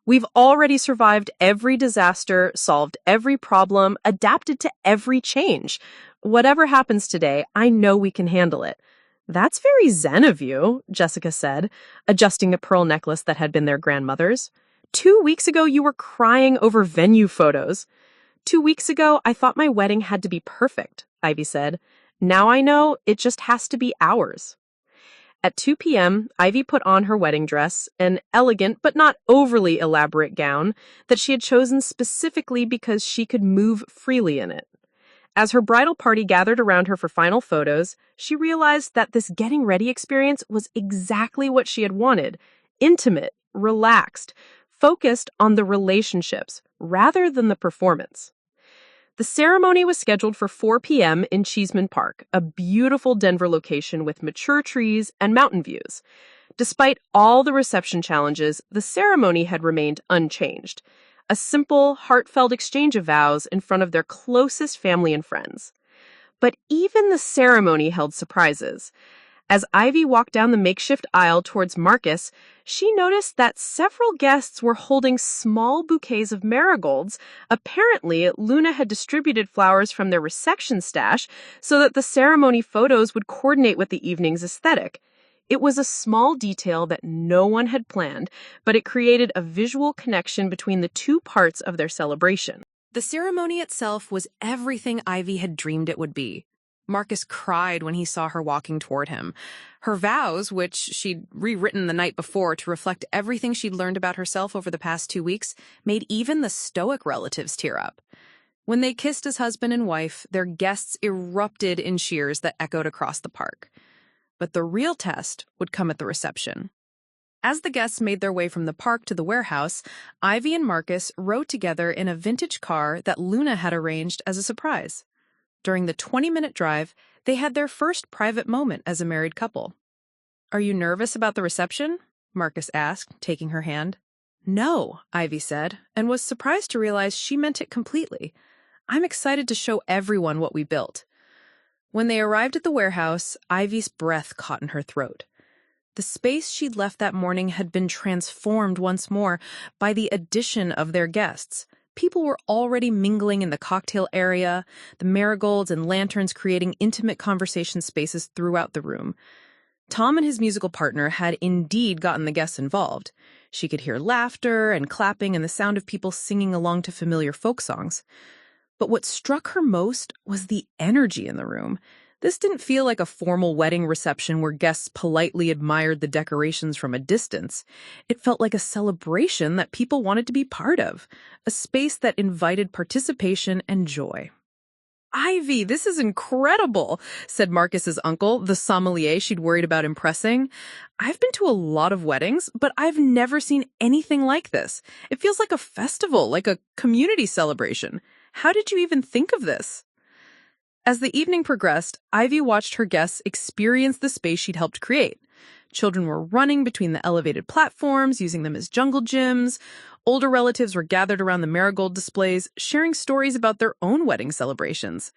Speaker 3: We've already survived every disaster, solved every problem, adapted to every change. Whatever happens today, I know we can handle it. That's very zen of you, Jessica said, adjusting the pearl necklace that had been their grandmother's. 2 weeks ago, you were crying over venue photos. 2 weeks ago, I thought my wedding had to be perfect, Ivy said. Now I know it just has to be ours. At 2 p.m., Ivy put on her wedding dress, an elegant but not overly elaborate gown that she had chosen specifically because she could move freely in it. As her bridal party gathered around her for final photos, she realized that this getting ready experience was exactly what she had wanted: intimate, relaxed, focused on the relationships rather than the performance. The ceremony was scheduled for 4 p.m. in Cheeseman Park, a beautiful Denver location with mature trees and mountain views. Despite all the reception challenges, the ceremony had remained unchanged. A simple, heartfelt exchange of vows in front of their closest family and friends. But even the ceremony held surprises. As Ivy walked down the makeshift aisle towards Marcus, she noticed that several guests were holding small bouquets of marigolds. Apparently, Luna had distributed flowers from their reception stash so that the ceremony photos would coordinate with the evening's aesthetic. It was a small detail that no one had planned, but it created a visual connection between the two parts of their celebration.
Speaker 1: The ceremony itself was everything Ivy had dreamed it would be. Marcus cried when he saw her walking toward him. Her vows, which she'd rewritten the night before to reflect everything she'd learned about herself over the past 2 weeks, made even the stoic relatives tear up. When they kissed as husband and wife, their guests erupted in cheers that echoed across the park. But the real test would come at the reception. As the guests made their way from the park to the warehouse, Ivy and Marcus rode together in a vintage car that Luna had arranged as a surprise. During the 20-minute drive, they had their first private moment as a married couple. "Are you nervous about the reception?" Marcus asked, taking her hand. "No," Ivy said, and was surprised to realize she meant it completely. "I'm excited to show everyone what we built." When they arrived at the warehouse, Ivy's breath caught in her throat. The space she'd left that morning had been transformed once more by the addition of their guests. People were already mingling in the cocktail area, the marigolds and lanterns creating intimate conversation spaces throughout the room. Tom and his musical partner had indeed gotten the guests involved. She could hear laughter and clapping and the sound of people singing along to familiar folk songs. But what struck her most was the energy in the room. This didn't feel like a formal wedding reception where guests politely admired the decorations from a distance. It felt like a celebration that people wanted to be part of, a space that invited participation and joy. "Ivy, this is incredible," said Marcus's uncle, the sommelier she'd worried about impressing. "I've been to a lot of weddings, but I've never seen anything like this. It feels like a festival, like a community celebration. How did you even think of this?" As the evening progressed, Ivy watched her guests experience the space she'd helped create. Children were running between the elevated platforms, using them as jungle gyms. Older relatives were gathered around the marigold displays, sharing stories about their own wedding celebrations.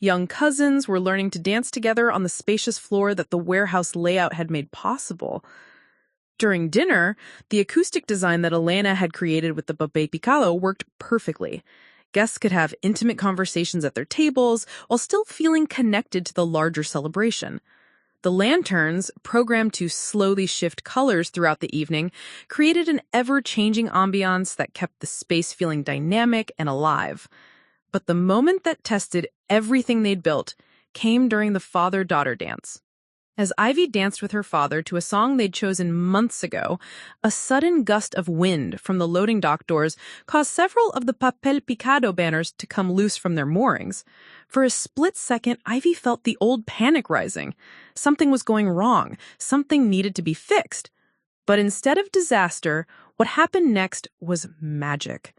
Speaker 1: Young cousins were learning to dance together on the spacious floor that the warehouse layout had made possible. During dinner, the acoustic design that Elena had created with the papel picado worked perfectly. Guests could have intimate conversations at their tables while still feeling connected to the larger celebration. The lanterns, programmed to slowly shift colors throughout the evening, created an ever-changing ambiance that kept the space feeling dynamic and alive. But the moment that tested everything they'd built came during the father-daughter dance. As Ivy danced with her father to a song they'd chosen months ago, a sudden gust of wind from the loading dock doors caused several of the papel picado banners to come loose from their moorings. For a split second, Ivy felt the old panic rising. Something was going wrong. Something needed to be fixed. But instead of disaster, what happened next was magic.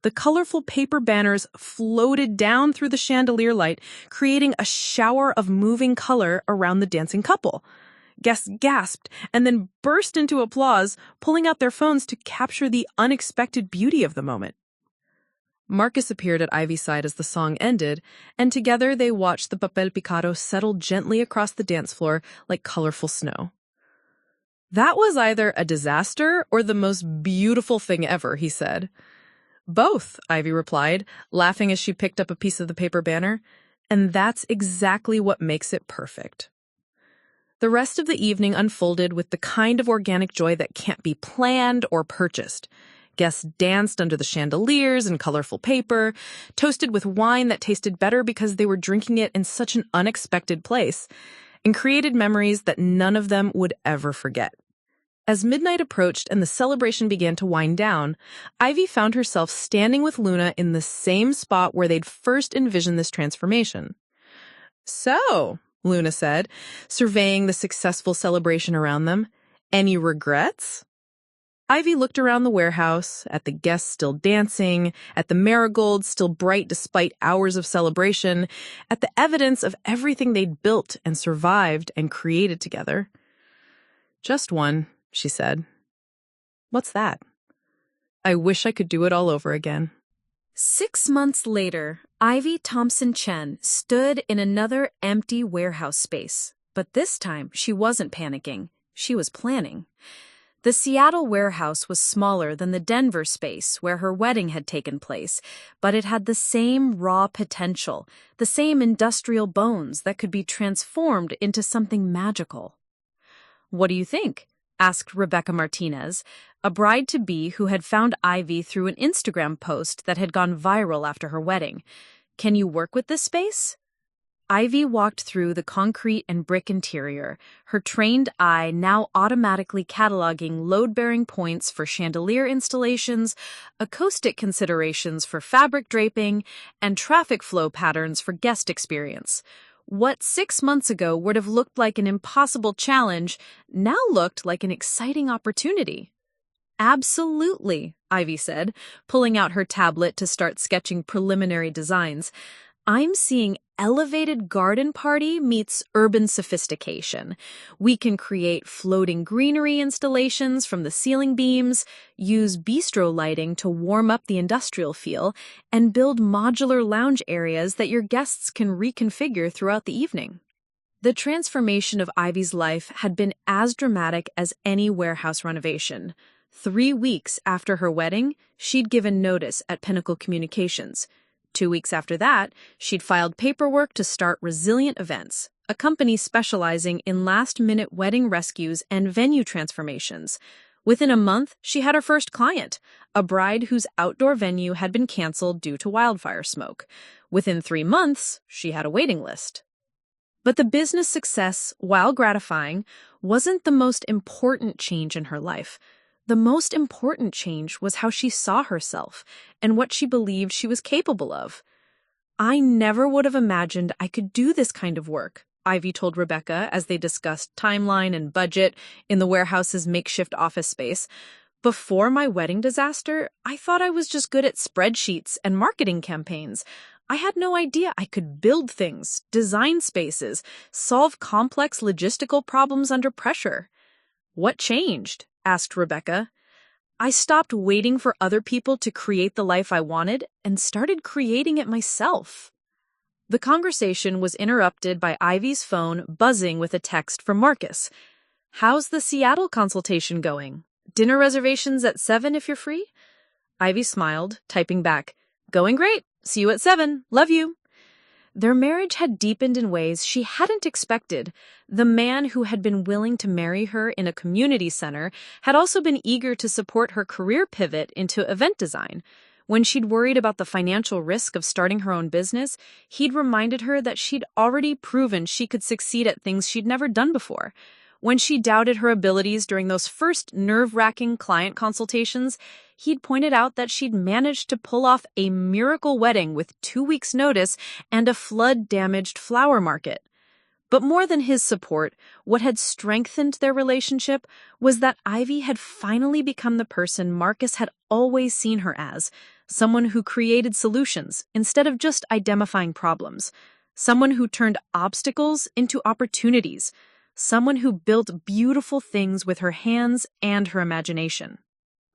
Speaker 1: The colorful paper banners floated down through the chandelier light, creating a shower of moving color around the dancing couple.
Speaker 3: Guests gasped and then burst into applause, pulling out their phones to capture the unexpected beauty of the moment. Marcus appeared at Ivy's side as the song ended, and together they watched the papel picado settle gently across the dance floor like colorful snow. "That was either a disaster or the most beautiful thing ever," he said. "Both," Ivy replied, laughing as she picked up a piece of the paper banner, "and that's exactly what makes it perfect." The rest of the evening unfolded with the kind of organic joy that can't be planned or purchased. Guests danced under the chandeliers and colorful paper, toasted with wine that tasted better because they were drinking it in such an unexpected place, and created memories that none of them would ever forget. As midnight approached and the celebration began to wind down, Ivy found herself standing with Luna in the same spot where they'd first envisioned this transformation. "So," Luna said, surveying the successful celebration around them, "any regrets?" Ivy looked around the warehouse, at the guests still dancing, at the marigolds still bright despite hours of celebration, at the evidence of everything they'd built and survived and created together. "Just one," she said. "What's that?" "I wish I could do it all over again."
Speaker 1: 6 months later, Ivy Thompson Chen stood in another empty warehouse space. But this time, she wasn't panicking. She was planning. The Seattle warehouse was smaller than the Denver space where her wedding had taken place, but it had the same raw potential, the same industrial bones that could be transformed into something magical. "What do you think?" asked Rebecca Martinez, a bride-to-be who had found Ivy through an Instagram post that had gone viral after her wedding. "Can you work with this space?" Ivy walked through the concrete and brick interior, her trained eye now automatically cataloging load-bearing points for chandelier installations, acoustic considerations for fabric draping, and traffic flow patterns for guest experience. What 6 months ago would have looked like an impossible challenge now looked like an exciting opportunity. "Absolutely," Ivy said, pulling out her tablet to start sketching preliminary designs. "I'm seeing elevated garden party meets urban sophistication. We can create floating greenery installations from the ceiling beams, use bistro lighting to warm up the industrial feel, and build modular lounge areas that your guests can reconfigure throughout the evening." The transformation of Ivy's life had been as dramatic as any warehouse renovation. 3 weeks after her wedding, she'd given notice at Pinnacle Communications. 2 weeks after that, she'd filed paperwork to start Resilient Events, a company specializing in last-minute wedding rescues and venue transformations. Within a month, she had her first client, a bride whose outdoor venue had been canceled due to wildfire smoke. Within 3 months, she had a waiting list. But the business success, while gratifying, wasn't the most important change in her life. The most important change was how she saw herself and what she believed she was capable of. "I never would have imagined I could do this kind of work," Ivy told Rebecca as they discussed timeline and budget in the warehouse's makeshift office space. "Before my wedding disaster, I thought I was just good at spreadsheets and marketing campaigns. I had no idea I could build things, design spaces, solve complex logistical problems under pressure." "What changed?" asked Rebecca. "I stopped waiting for other people to create the life I wanted and started creating it myself." The conversation was interrupted by Ivy's phone buzzing with a text from Marcus. "How's the Seattle consultation going? Dinner reservations at 7 if you're free?" Ivy smiled, typing back, "Going great. See you at 7. Love you." Their marriage had deepened in ways she hadn't expected. The man who had been willing to marry her in a community center had also been eager to support her career pivot into event design. When she'd worried about the financial risk of starting her own business, he'd reminded her that she'd already proven she could succeed at things she'd never done before. When she doubted her abilities during those first nerve-wracking client consultations, he'd pointed out that she'd managed to pull off a miracle wedding with 2 weeks' notice and a flood-damaged flower market. But more than his support, what had strengthened their relationship was that Ivy had finally become the person Marcus had always seen her as, someone who created solutions instead of just identifying problems, someone who turned obstacles into opportunities,
Speaker 2: someone who built beautiful things with her hands and her imagination.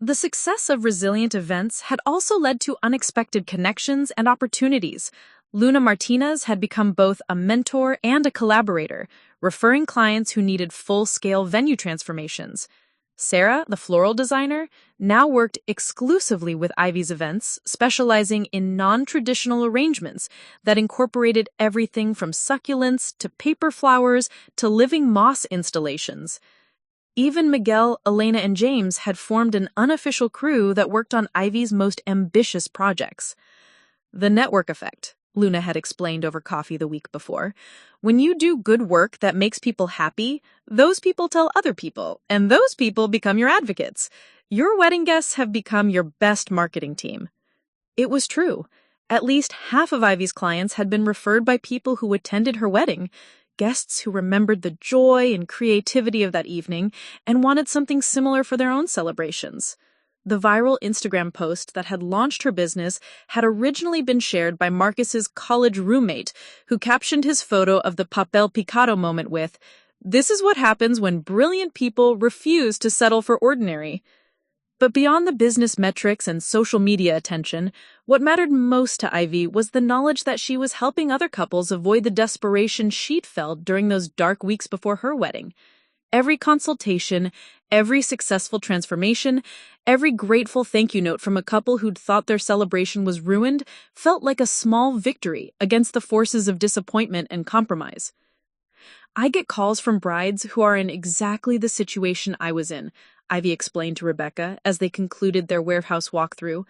Speaker 2: The success of resilient events had also led to unexpected connections and opportunities. Luna Martinez had become both a mentor and a collaborator, referring clients who needed full-scale venue transformations. Sarah, the floral designer, now worked exclusively with Ivy's events, specializing in non-traditional arrangements that incorporated everything from succulents to paper flowers to living moss installations. Even Miguel, Elena, and James had formed an unofficial crew that worked on Ivy's most ambitious projects. The network effect, Luna had explained over coffee the week before. When you do good work that makes people happy, those people tell other people, and those people become your advocates. Your wedding guests have become your best marketing team. It was true. At least half of Ivy's clients had been referred by people who attended her wedding, guests who remembered the joy and creativity of that evening and wanted something similar for their own celebrations. The viral Instagram post that had launched her business had originally been shared by Marcus's college roommate, who captioned his photo of the papel picado moment with, "This is what happens when brilliant people refuse to settle for ordinary." But beyond the business metrics and social media attention, what mattered most to Ivy was the knowledge that she was helping other couples avoid the desperation she'd felt during those dark weeks before her wedding. Every consultation, every successful transformation, every grateful thank you note from a couple who'd thought their celebration was ruined felt like a small victory against the forces of disappointment and compromise. I get calls from brides who are in exactly the situation I was in, Ivy explained to Rebecca as they concluded their warehouse walkthrough.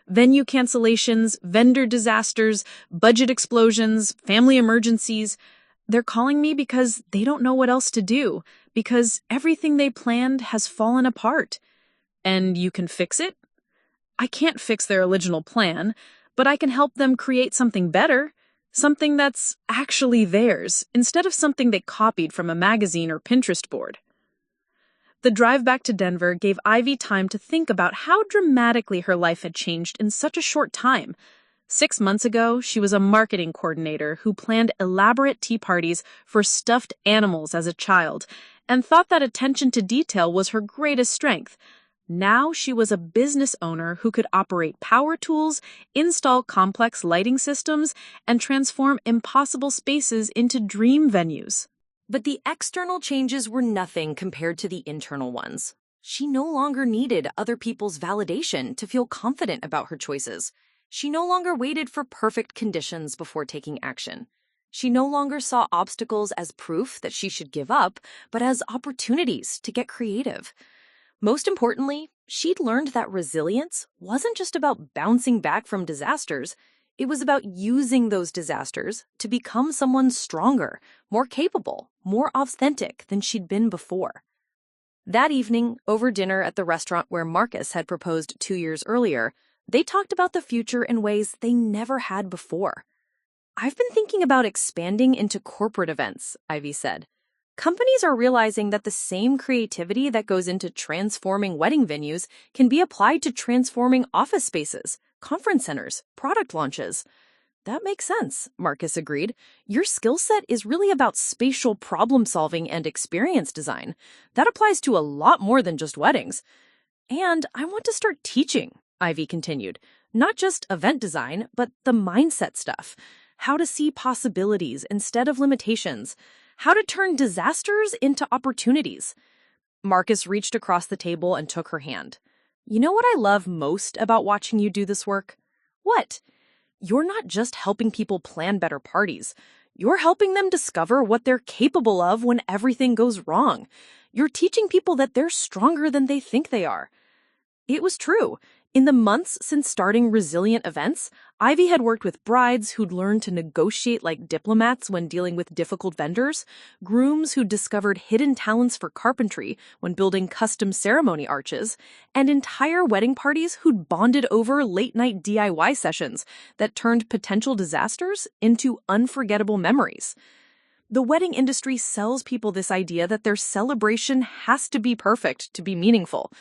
Speaker 2: Venue cancellations, vendor disasters, budget explosions, family emergencies. They're calling me because they don't know what else to do, because everything they planned has fallen apart. And you can fix it? I can't fix their original plan, but I can help them create something better, something that's actually theirs, instead of something they copied from a magazine or Pinterest board. The drive back to Denver gave Ivy time to think about how dramatically her life had changed in such a short time. 6 months ago, she was a marketing coordinator who planned elaborate tea parties for stuffed animals as a child and thought that attention to detail was her greatest strength. Now she was a business owner who could operate power tools, install complex lighting systems, and transform impossible spaces into dream venues.
Speaker 1: But the external changes were nothing compared to the internal ones. She no longer needed other people's validation to feel confident about her choices. She no longer waited for perfect conditions before taking action. She no longer saw obstacles as proof that she should give up, but as opportunities to get creative. Most importantly, she'd learned that resilience wasn't just about bouncing back from disasters. It was about using those disasters to become someone stronger, more capable, more authentic than she'd been before. That evening, over dinner at the restaurant where Marcus had proposed 2 years earlier, they talked about the future in ways they never had before. "I've been thinking about expanding into corporate events," Ivy said. "Companies are realizing that the same creativity that goes into transforming wedding venues can be applied to transforming office spaces, conference centers, product launches." "That makes sense," Marcus agreed. "Your skill set is really about spatial problem solving and experience design. That applies to a lot more than just weddings." "And I want to start teaching," Ivy continued. "Not just event design, but the mindset stuff. How to see possibilities instead of limitations. How to turn disasters into opportunities." Marcus reached across the table and took her hand. "You know what I love most about watching you do this work?" "What?" "You're not just helping people plan better parties. You're helping them discover what they're capable of when everything goes wrong. You're teaching people that they're stronger than they think they are." It was true. In the months since starting Resilient Events, Ivy had worked with brides who'd learned to negotiate like diplomats when dealing with difficult vendors, grooms who'd discovered hidden talents for carpentry when building custom ceremony arches, and entire wedding parties who'd bonded over late-night DIY sessions that turned potential disasters into unforgettable memories. The wedding industry sells people this idea that their celebration has to be perfect to be meaningful.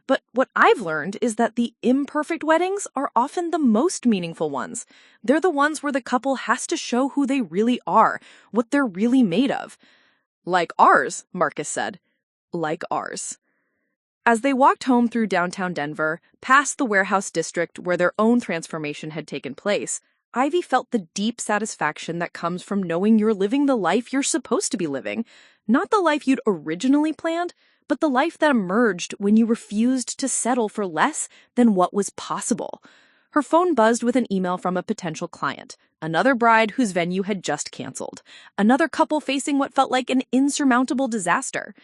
Speaker 1: But what I've learned is that the imperfect weddings are often the most meaningful ones. They're the ones where the couple has to show who they really are, what they're really made of.
Speaker 3: Like ours, Marcus said. Like ours. As they walked home through downtown Denver, past the warehouse district where their own transformation had taken place, Ivy felt the deep satisfaction that comes from knowing you're living the life you're supposed to be living, not the life you'd originally planned, but the life that emerged when you refused to settle for less than what was possible. Her phone buzzed with an email from a potential client, another bride whose venue had just canceled, another couple facing what felt like an insurmountable disaster.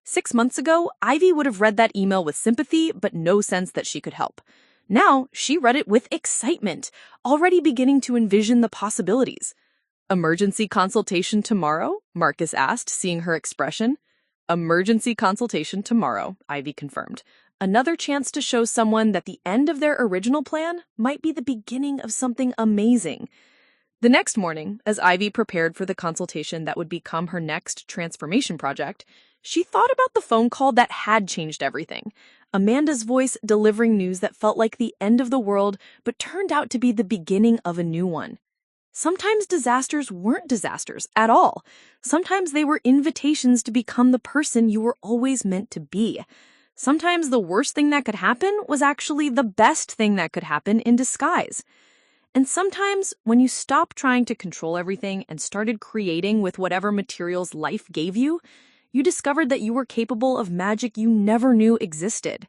Speaker 3: 6 months ago, Ivy would have read that email with sympathy, but no sense that she could help. Now, she read it with excitement, already beginning to envision the possibilities. "Emergency consultation tomorrow?" Marcus asked, seeing her expression. "Emergency consultation tomorrow," Ivy confirmed. Another chance to show someone that the end of their original plan might be the beginning of something amazing. The next morning, as Ivy prepared for the consultation that would become her next transformation project, she thought about the phone call that had changed everything. Amanda's voice delivering news that felt like the end of the world, but turned out to be the beginning of a new one. Sometimes disasters weren't disasters at all. Sometimes they were invitations to become the person you were always meant to be. Sometimes the worst thing that could happen was actually the best thing that could happen in disguise. And sometimes, when you stopped trying to control everything and started creating with whatever materials life gave you, you discovered that you were capable of magic you never knew existed.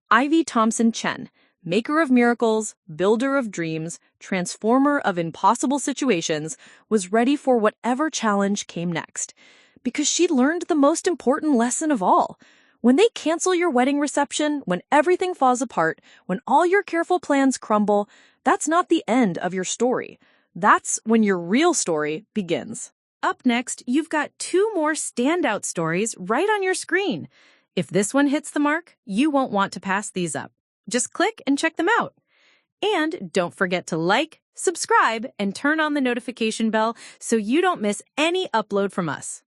Speaker 3: Ivy Thompson Chen, maker of miracles, builder of dreams, transformer of impossible situations, was ready for whatever challenge came next. Because she'd learned the most important lesson of all. When they cancel your wedding reception, when everything falls apart, when all your careful plans crumble, that's not the end of your story. That's when your real story begins. Up next, you've got 2 more standout stories right on your screen. If this one hits the mark, you won't want to pass these up. Just click and check them out. And don't forget to like, subscribe, and turn on the notification bell so you don't miss any upload from us.